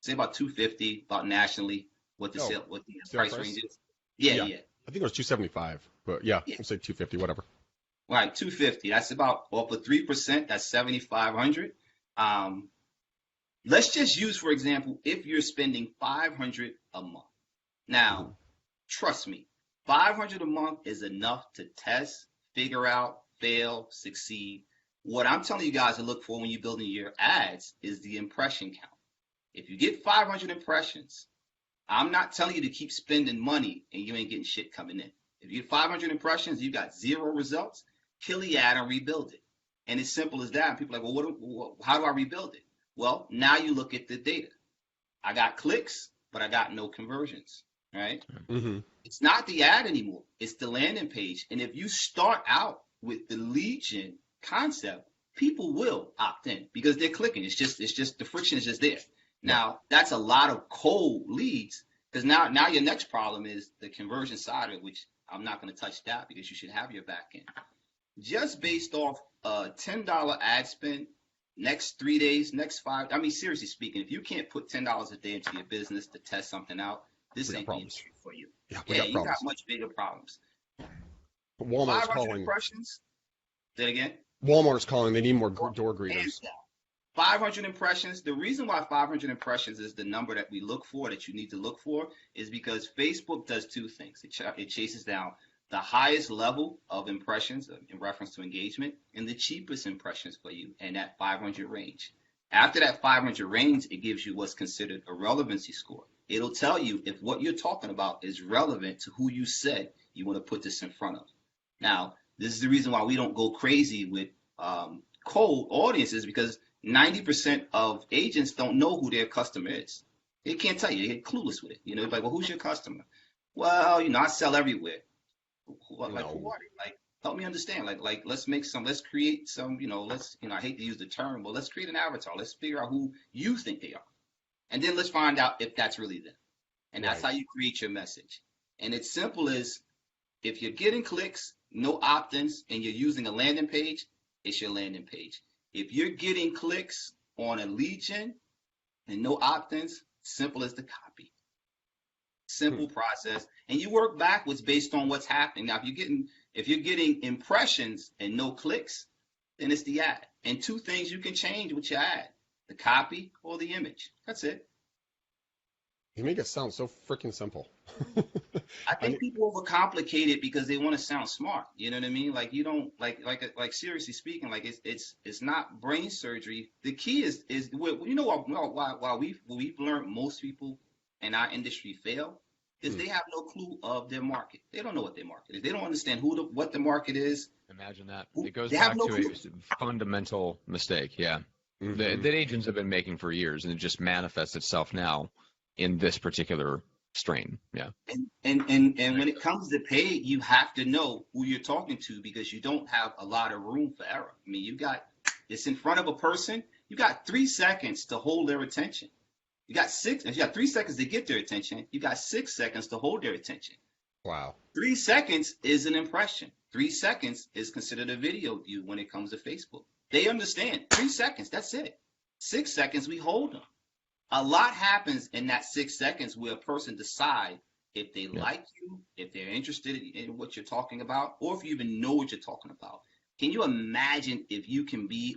say about 250, about nationally. What the price range is? Yeah. I think it was 275, but yeah. Let's say 250, whatever. Right, 250. That's about off of 3%. That's 7,500. Let's just use, for example, if you're spending $500 a month. Now, trust me, $500 a month is enough to test, figure out, fail, succeed. What I'm telling you guys to look for when you're building your ads is the impression count. If you get 500 impressions, I'm not telling you to keep spending money and you ain't getting shit coming in. If you get 500 impressions, you got 0 results, kill the ad and rebuild it. And it's simple as that. And people are like, well, how do I rebuild it? Well, now you look at the data. I got clicks, but I got no conversions, right? Mm-hmm. It's not the ad anymore. It's the landing page. And if you start out with the lead gen concept, people will opt in because they're clicking. It's just the friction is just there. Now, that's a lot of cold leads because now your next problem is the conversion side of it, which I'm not going to touch that because you should have your back end. Just based off a $10 ad spend, next 3 days, next 5, I mean, seriously speaking, if you can't put $10 a day into your business to test something out, this ain't the industry for you. Yeah, you got much bigger problems. Walmart's calling. Impressions. Say it again. Walmart's calling. They need more door greeters. 500 impressions. The reason why 500 impressions is the number that we look for, that you need to look for, is because Facebook does 2 things. It chases down the highest level of impressions in reference to engagement and the cheapest impressions for you in that 500 range. After that 500 range, it gives you what's considered a relevancy score. It'll tell you if what you're talking about is relevant to who you said you want to put this in front of. Now, this is the reason why we don't go crazy with cold audiences, because 90% of agents don't know who their customer is. They can't tell you. They're clueless with it. You know, like, well, who's your customer? Well, I sell everywhere. Who are they? Like, help me understand. Like, let's create some, I hate to use the term, but let's create an avatar. Let's figure out who you think they are. And then let's find out if that's really them. And that's how you create your message. And it's simple as, if you're getting clicks, no opt-ins, and you're using a landing page, it's your landing page. If you're getting clicks on a lead gen and no opt-ins, simple as the copy. Simple process. And you work backwards based on what's happening. Now, if you're getting impressions and no clicks, then it's the ad. And 2 things you can change with your ad: the copy or the image. That's it. You make it sound so freaking simple. I think people overcomplicate it because they want to sound smart. You know what I mean? Like, you don't like seriously speaking, like it's not brain surgery. The key is why we've learned most people in our industry fail is they have no clue of their market. They don't know what their market is. They don't understand what the market is. Imagine that. It goes back to a fundamental mistake. Yeah. that agents have been making for years, and it just manifests itself now in this particular strain. Yeah. And when it comes to pay, you have to know who you're talking to, because you don't have a lot of room for error. I mean, it's in front of a person. You got 3 seconds to hold their attention. You got 3 seconds to get their attention. You got 6 seconds to hold their attention. Wow. 3 seconds is an impression. 3 seconds is considered a video view when it comes to Facebook. They understand 3 seconds. That's it. 6 seconds, we hold them. A lot happens in that 6 seconds where a person decides if they like you, if they're interested in what you're talking about, or if you even know what you're talking about. Can you imagine if you can be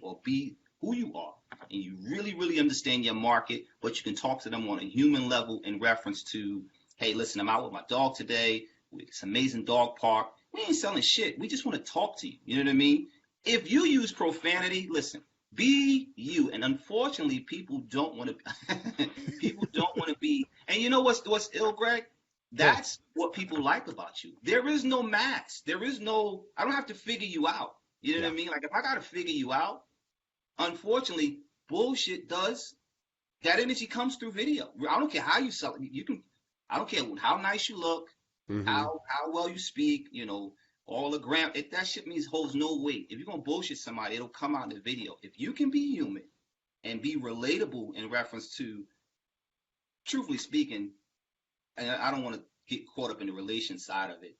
who you are, and you really, really understand your market, but you can talk to them on a human level in reference to, hey, listen, I'm out with my dog today. It's an amazing dog park. We ain't selling shit. We just want to talk to you. You know what I mean? If you use profanity, listen, be you. And unfortunately, people don't want to. People don't want to be. And you know what's ill, Greg? That's what people like about you. There is no mask. There is no. I don't have to figure you out. You know what I mean? Like if I gotta figure you out, unfortunately, bullshit does. That energy comes through video. I don't care how you sell it. You can. I don't care how nice you look, how well you speak. You know, all the that shit holds no weight. If you're gonna bullshit somebody, it'll come out in the video. If you can be human and be relatable in reference to, truthfully speaking, and I don't want to get caught up in the relation side of it.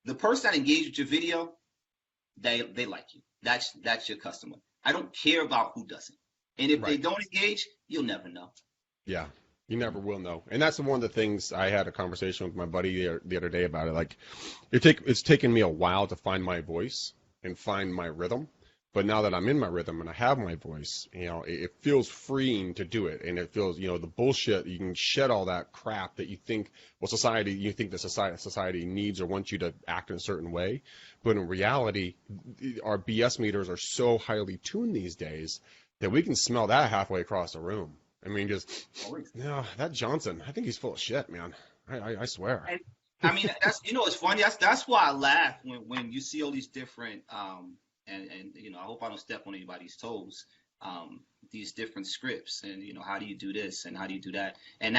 The person that engaged with your video, they like you. That's your customer. I don't care about who doesn't. And if they don't engage, you'll never know. Yeah, you never will know. And that's one of the things I had a conversation with my buddy the other day about it. Like, it's taken me a while to find my voice and find my rhythm. But now that I'm in my rhythm and I have my voice, you know, it feels freeing to do it. And it feels, you know, the bullshit, you can shed all that crap that you think, the society needs or wants you to act in a certain way. But in reality, our BS meters are so highly tuned these days that we can smell that halfway across the room. I mean, that Johnson, I think he's full of shit, man. I swear. And, I mean, that's, you know, it's funny. That's why I laugh when you see all these different, and you know, I hope I don't step on anybody's toes, these different scripts and, you know, how do you do this and how do you do that? And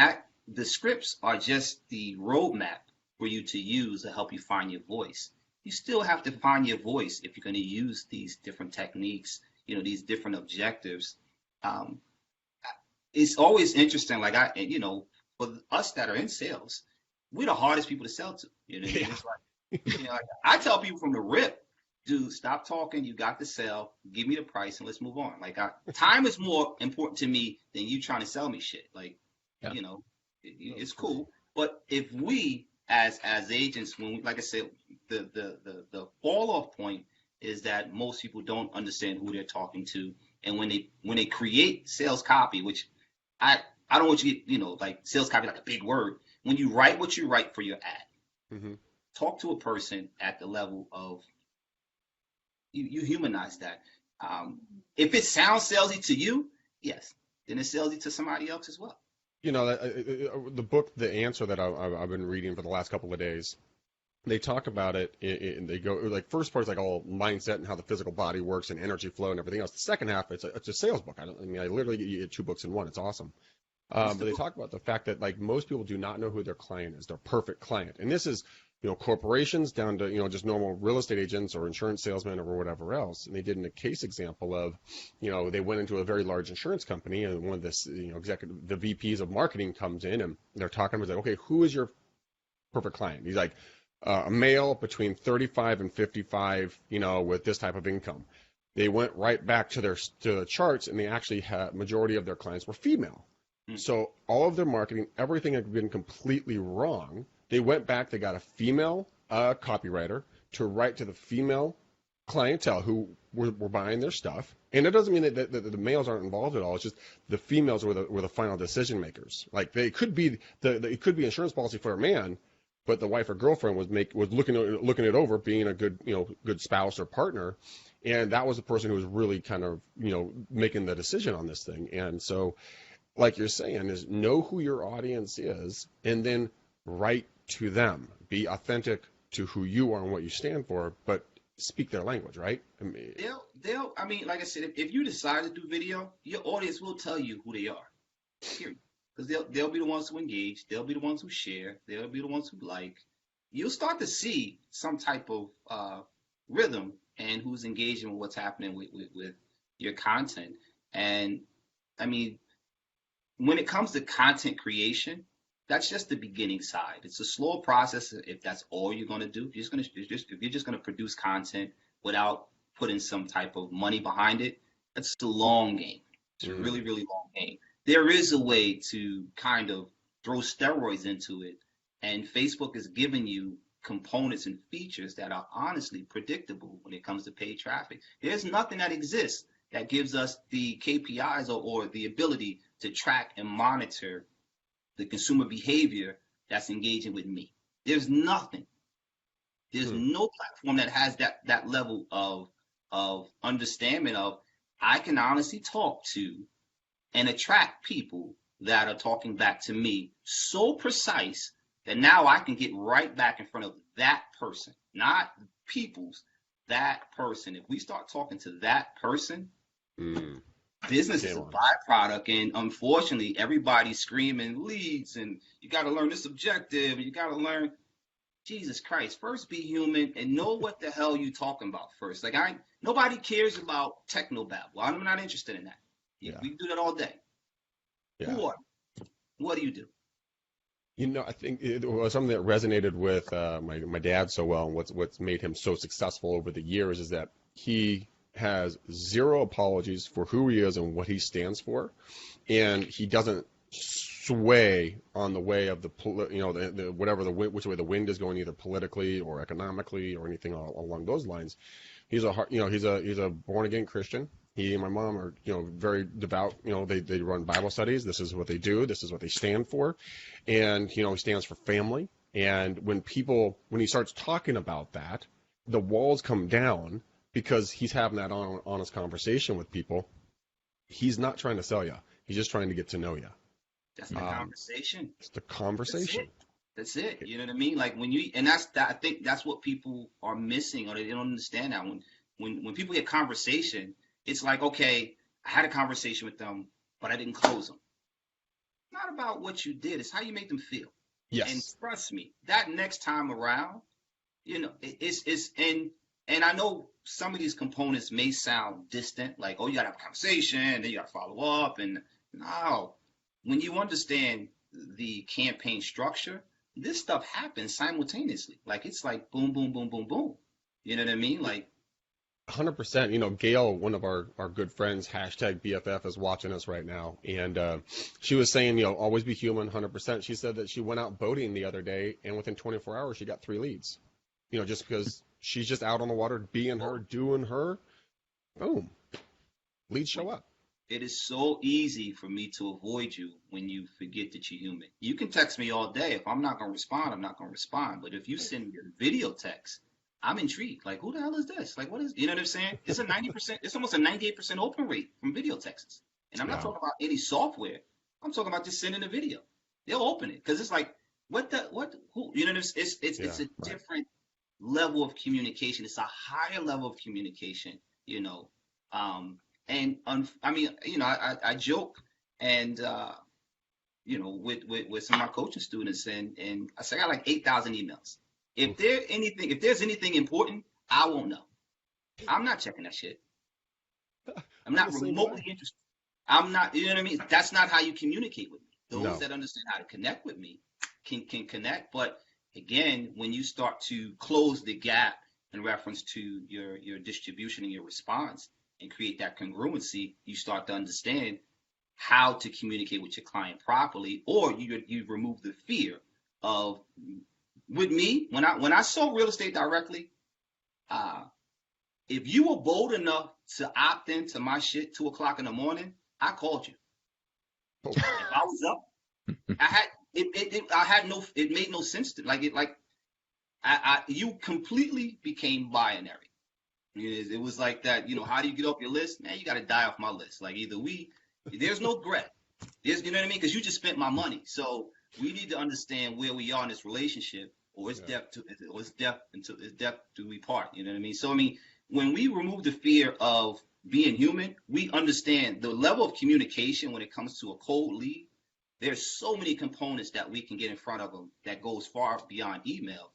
the scripts are just the roadmap for you to use to help you find your voice. You still have to find your voice if you're going to use these different techniques, you know, these different objectives. It's always interesting, you know, for us that are in sales, we're the hardest people to sell to. You know, it's like, you know, like, I tell people from the rip, dude, stop talking. You got the sell. Give me the price and let's move on. Like, time is more important to me than you trying to sell me shit. Like, you know, it's cool. But if we, as agents, when we, like I said, the fall off point is that most people don't understand who they're talking to, and when they create sales copy, which I don't want you to get, you know, like sales copy like a big word. When you write what you write for your ad, talk to a person at the level of you humanize that. If it sounds salesy to you, yes, then it's salesy to somebody else as well. You know, the book, The Answer, that I've been reading for the last couple of days, they talk about it, and they go, like, first part's like all mindset and how the physical body works and energy flow and everything else. The second half, it's a sales book. I literally get 2 books in one. It's awesome. But they talk about the fact that, like, most people do not know who their client is, their perfect client. And this is, you know, corporations down to, you know, just normal real estate agents or insurance salesmen or whatever else. And they did a case example of, you know, they went into a very large insurance company, and one of the, you know, the VPs of marketing comes in, and they're talking about, like, okay, who is your perfect client? He's like, a male between 35 and 55, you know, with this type of income. They went right back to the charts, and they actually had majority of their clients were female. So all of their marketing, everything had been completely wrong. They went back, they got a female copywriter to write to the female clientele who were buying their stuff. And it doesn't mean that the males aren't involved at all. It's just the females were the final decision makers. Like, they could be it could be insurance policy for a man, but the wife or girlfriend was looking it over, being a good spouse or partner, and that was the person who was really kind of, you know, making the decision on this thing. And so, like you're saying, is know who your audience is, and then write to them. Be authentic to who you are and what you stand for, but speak their language, right? I mean, I mean, like I said, if you decide to do video, your audience will tell you who they are. Period. Because they'll be the ones who engage, they'll be the ones who share, they'll be the ones who like. You'll start to see some type of rhythm and who's engaging with what's happening with your content. And I mean, when it comes to content creation, that's just the beginning side. It's a slow process if that's all you're going to do. If you're just going to produce content without putting some type of money behind it, that's a long game. It's a really, really long game. There is a way to kind of throw steroids into it, and Facebook is giving you components and features that are honestly predictable when it comes to paid traffic. There's nothing that exists that gives us the KPIs or the ability to track and monitor the consumer behavior that's engaging with me. There's nothing. There's no platform that has that level of understanding of I can honestly talk to and attract people that are talking back to me so precise that now I can get right back in front of that person, not people's, that person. If we start talking to that person, business is a byproduct, and unfortunately, everybody's screaming leads, and you got to learn this objective, and you got to learn. Jesus Christ! First, be human and know what the hell you talking about first. Like nobody cares about technobabble. I'm not interested in that. Yeah. We can do that all day. Yeah. Who are you? What do you do? You know, I think it was something that resonated with my dad so well, and what's made him so successful over the years is that he has zero apologies for who he is and what he stands for, and he doesn't sway on the way of which way the wind is going, either politically or economically or anything along those lines. He's a born again Christian. He and my mom are very devout. They run Bible studies. This is what they do. This is what they stand for, and he stands for family. And when he starts talking about that, the walls come down because he's having that honest conversation with people. He's not trying to sell you. He's just trying to get to know you. That's the conversation. It's the conversation. That's it. You know what I mean? Like I think that's what people are missing, or they don't understand that. When people get conversation, it's like, okay, I had a conversation with them, but I didn't close them. It's not about what you did. It's how you make them feel. Yes. And trust me, that next time around, and I know some of these components may sound distant, like, oh, you got to have a conversation, and then you got to follow up. And no, when you understand the campaign structure, this stuff happens simultaneously. Like, it's like boom, boom, boom, boom, boom. You know what I mean? Like, 100%. Gail, one of our good friends, #BFF, is watching us right now. And she was saying, always be human, 100%. She said that she went out boating the other day, and within 24 hours, she got 3 leads. Just because she's just out on the water, being her, doing her, boom, leads show up. It is so easy for me to avoid you when you forget that you're human. You can text me all day. If I'm not going to respond, I'm not going to respond. But if you send me a video text, I'm intrigued. Like, who the hell is this? Like, what is, you know what I'm saying? It's a 90%, it's almost a 98% open rate from video texts. And I'm not talking about any software. I'm talking about just sending a video. They'll open it. Cause it's like, who, you know, it's a different level of communication. It's a higher level of communication, I joke and, with some of my coaching students and I say I got like 8,000 emails. If there's anything important, I won't know. I'm not checking that shit. I'm not remotely interested. I'm not, you know what I mean? That's not how you communicate with me. Those that understand how to connect with me can connect. But again, when you start to close the gap in reference to your distribution and your response and create that congruency, you start to understand how to communicate with your client properly, or you remove the fear of. With me, when I sold real estate directly, if you were bold enough to opt into my shit 2:00 in the morning, I called you. If I was up, it made no sense to you completely became binary. It was like that, how do you get off your list? Man, you got to die off my list. Like there's no regret. You know what I mean? Because you just spent my money. So we need to understand where we are in this relationship. or it's death to, or it's death until it's death do we part. You know what I mean? So I mean, when we remove the fear of being human, we understand the level of communication when it comes to a cold lead. There's so many components that we can get in front of them that goes far beyond email.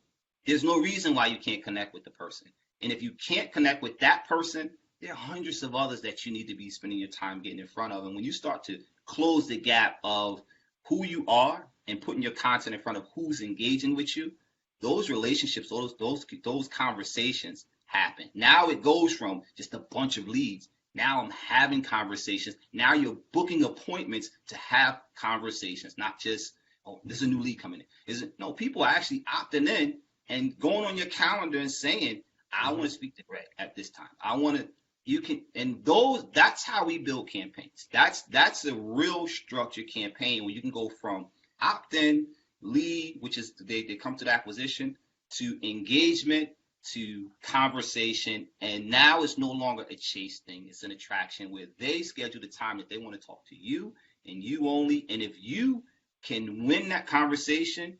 There's no reason why you can't connect with the person. And if you can't connect with that person, there are hundreds of others that you need to be spending your time getting in front of. And when you start to close the gap of who you are and putting your content in front of who's engaging with you, those relationships, those conversations happen. Now it goes from just a bunch of leads. Now I'm having conversations. Now you're booking appointments to have conversations, not just, oh, there's a new lead coming in. Is it? No, people are actually opting in and going on your calendar and saying, I want to speak to Greg at this time. I want to, you can, and those, that's how we build campaigns. That's a real structured campaign where you can go from opt-in, lead, which is they come to the acquisition, to engagement, to conversation, and now it's no longer a chase thing. It's an attraction where they schedule the time that they want to talk to you and you only. And if you can win that conversation,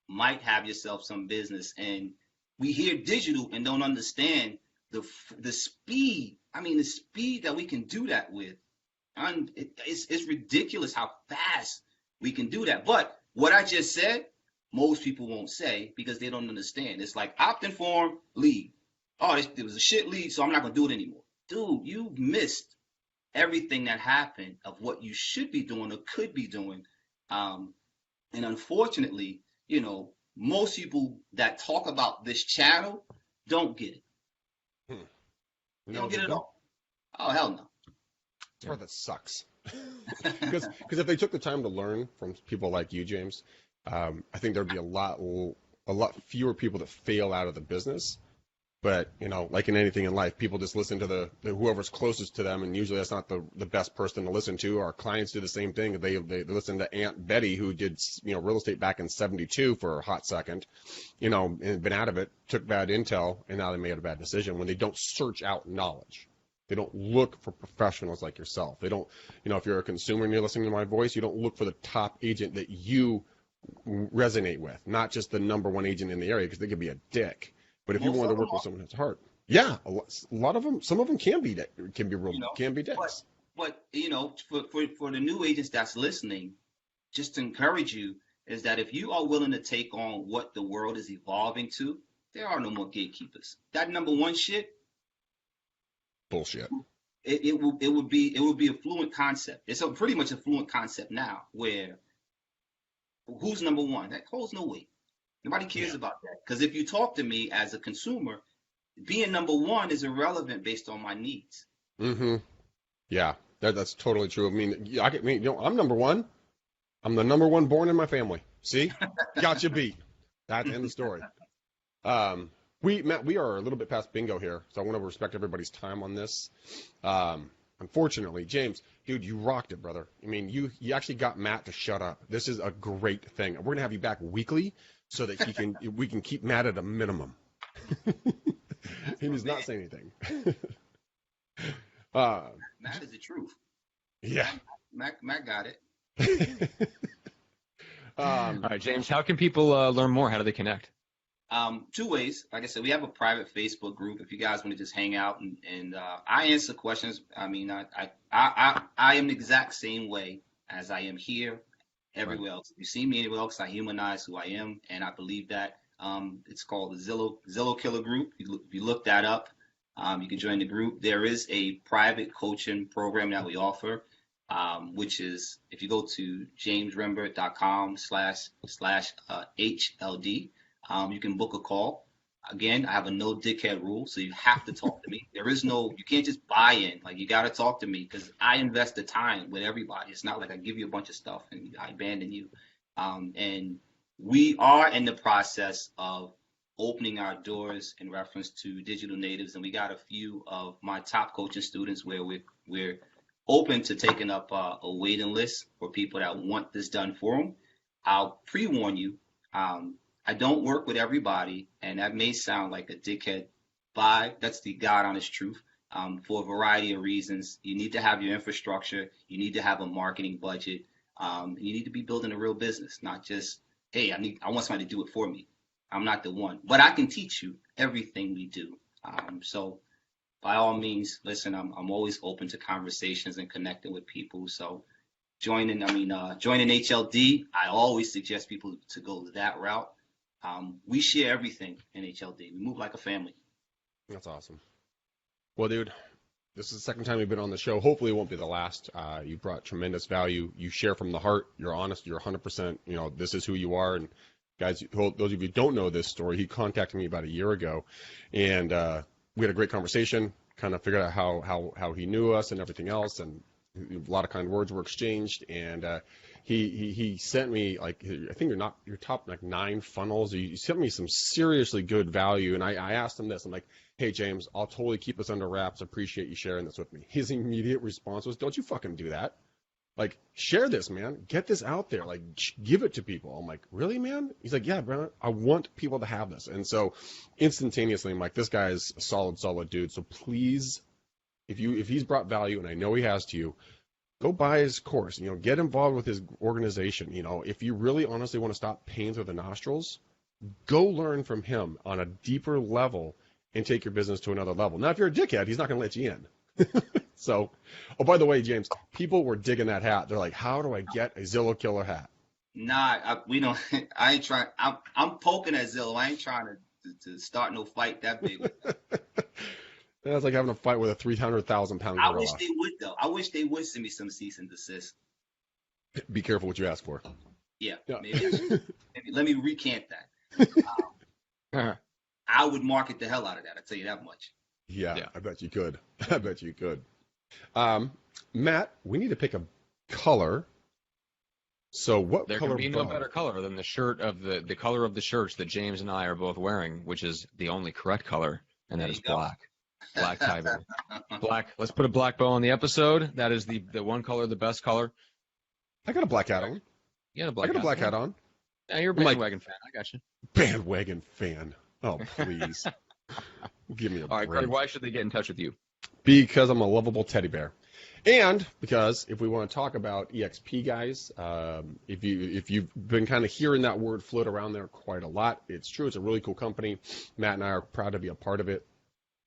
might have yourself some business. And we hear digital and don't understand the speed. I mean, the speed that we can do that with. And it's ridiculous how fast we can do that. But what I just said, most people won't say because they don't understand. It's like opt-in form, lead. Oh, it was a shit lead, so I'm not going to do it anymore. Dude, you missed everything that happened of what you should be doing or could be doing. And unfortunately, you know, most people that talk about this channel don't get it. They don't get it at all. Oh, hell no. That's part that sucks. Because if they took the time to learn from people like you, James, I think there'd be a lot fewer people that fail out of the business. But, you know, like in anything in life, people just listen to the whoever's closest to them, and usually that's not the best person to listen to. Our clients do the same thing. They listen to Aunt Betty, who did, you know, real estate back in '72 for a hot second, you know, and been out of it, took bad intel, and now they made a bad decision when they don't search out knowledge. They don't look for professionals like yourself. They don't, you know, if you're a consumer and you're listening to my voice, you don't look for the top agent that you resonate with, not just the number one agent in the area, because they could be a dick. But if you want to work with someone that's hard, yeah, a lot of them, some of them can be dicks. But you know, for the new agents that's listening, just to encourage you is that if you are willing to take on what the world is evolving to, there are no more gatekeepers. That number one shit, bullshit. It would be a fluent concept. It's pretty much a fluent concept now, where who's number one? That holds no weight. Nobody cares about that. Because if you talk to me as a consumer, being number one is irrelevant based on my needs. Mm-hmm. Yeah, that's totally true. I mean, you know, I'm number one. I'm the number one born in my family. See? Got you beat. That's the end of the story. Matt, we are a little bit past bingo here, so I want to respect everybody's time on this. Unfortunately, James, dude, you rocked it, brother. I mean, you actually got Matt to shut up. This is a great thing. We're going to have you back weekly so that we can keep Matt at a minimum. He does not say anything. Matt is the truth. Yeah. Matt got it. All right, James, how can people learn more? How do they connect? Two ways. Like I said, we have a private Facebook group if you guys want to just hang out and I answer questions. I mean, I am the exact same way as I am here, everywhere else. If you see me anywhere else, I humanize who I am, and I believe that. It's called the Zillow Killer Group. If you look that up, you can join the group. There is a private coaching program that we offer, which is if you go to jamesrembert.com/HLD. You can book a call. Again, I have a no dickhead rule, so you have to talk to me. You can't just buy in. Like, you got to talk to me because I invest the time with everybody. It's not like I give you a bunch of stuff and I abandon you. And we are in the process of opening our doors in reference to digital natives. And we got a few of my top coaching students where we're open to taking up a waiting list for people that want this done for them. I'll pre-warn you. I don't work with everybody, and that may sound like a dickhead vibe. That's the God honest truth. For a variety of reasons, you need to have your infrastructure. You need to have a marketing budget. You need to be building a real business, not just, hey, I want somebody to do it for me. I'm not the one, but I can teach you everything we do. So by all means, listen, I'm always open to conversations and connecting with people. So joining HLD, I always suggest people to go that route. We share everything in HLD. We move like a family. That's awesome. Well, dude, this is the second time you've been on the show. Hopefully it won't be the last. You brought tremendous value. You share from the heart. You're honest. You're 100%. This is who you are. And guys, those of you who don't know this story, he contacted me about a year ago, and we had a great conversation. Kind of figured out how he knew us and everything else, and a lot of kind words were exchanged. And he sent me, like, I think your top like 9 funnels. You sent me some seriously good value, and I asked him this. I'm like, hey, James, I'll totally keep this under wraps. Appreciate you sharing this with me. His immediate response was, don't you fucking do that. Like, share this, man. Get this out there. Like, give it to people. I'm like, really, man? He's like, yeah, bro. I want people to have this. And so instantaneously, I'm like, this guy is a solid dude. So please, if he's brought value, and I know he has to you, go buy his course. Get involved with his organization. If you really honestly want to stop pain through the nostrils, go learn from him on a deeper level and take your business to another level. Now, if you're a dickhead, he's not going to let you in. So, oh, by the way, James, people were digging that hat. They're like, how do I get a Zillow killer hat? Nah, we don't. I ain't trying. I'm poking at Zillow. I ain't trying to start no fight that big. That's like having a fight with a 300,000-pound gorilla. I wish they would, though. I wish they would send me some cease and desist. Be careful what you ask for. Yeah. Maybe let me recant that. I would market the hell out of that. I tell you that much. Yeah, I bet you could. Matt, we need to pick a color. So what there color? There can be no better color than the shirt of the color of the shirts that James and I are both wearing, which is the only correct color, and that is black. Black tie bow. Black. Let's put a black bow on the episode. That is the one color, the best color. I got a black hat on. You got a black hat. I got a black hat on. Yeah, you're a bandwagon fan. I got you. Bandwagon fan. Oh, please. Give me a break. All right, Craig, why should they get in touch with you? Because I'm a lovable teddy bear. And because if we want to talk about EXP, guys, if you've been kind of hearing that word float around there quite a lot, it's true. It's a really cool company. Matt and I are proud to be a part of it.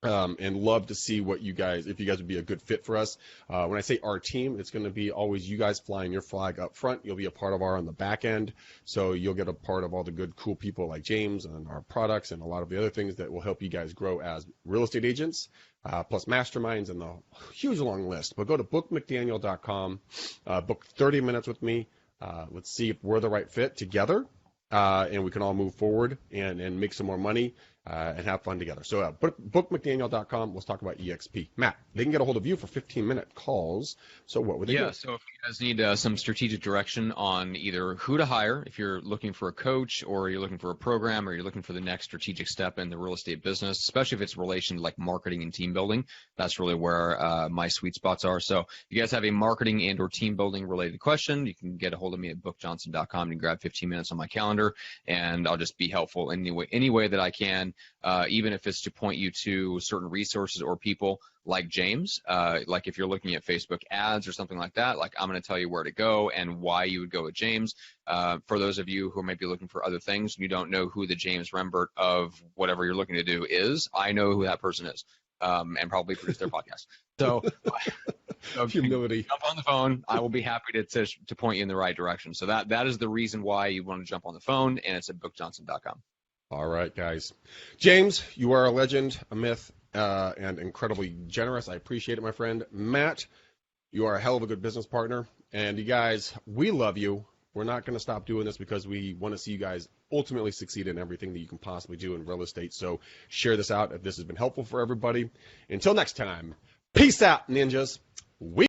And love to see if you guys would be a good fit for us. When I say our team, it's going to be always you guys flying your flag up front. You'll be a part of our on the back end. So you'll get a part of all the good, cool people like James and our products and a lot of the other things that will help you guys grow as real estate agents, plus masterminds and the huge long list. But go to bookmcdaniel.com, book 30 minutes with me. Let's see if we're the right fit together, and we can all move forward and make some more money. And have fun together. So bookmcdaniel.com. Let's talk about EXP. Matt, they can get a hold of you for 15-minute calls. So what would they do? Yeah, so if you guys need some strategic direction on either who to hire, if you're looking for a coach or you're looking for a program or you're looking for the next strategic step in the real estate business, especially if it's relation to like marketing and team building, that's really where my sweet spots are. So if you guys have a marketing and or team building related question, you can get a hold of me at bookjohnson.com and grab 15 minutes on my calendar, and I'll just be helpful any way that I can. Even if it's to point you to certain resources or people like James, like if you're looking at Facebook ads or something like that, like I'm going to tell you where to go and why you would go with James. For those of you who might be looking for other things, you don't know who the James Rembert of whatever you're looking to do is. I know who that person is, and probably produce their podcast. So humility. Jump on the phone. I will be happy to point you in the right direction. So that is the reason why you want to jump on the phone, and it's at bookjohnson.com. All right, guys. James, you are a legend, a myth, and incredibly generous. I appreciate it, my friend. Matt, you are a hell of a good business partner. And you guys, we love you. We're not going to stop doing this because we want to see you guys ultimately succeed in everything that you can possibly do in real estate. So share this out if this has been helpful for everybody. Until next time, peace out, ninjas. We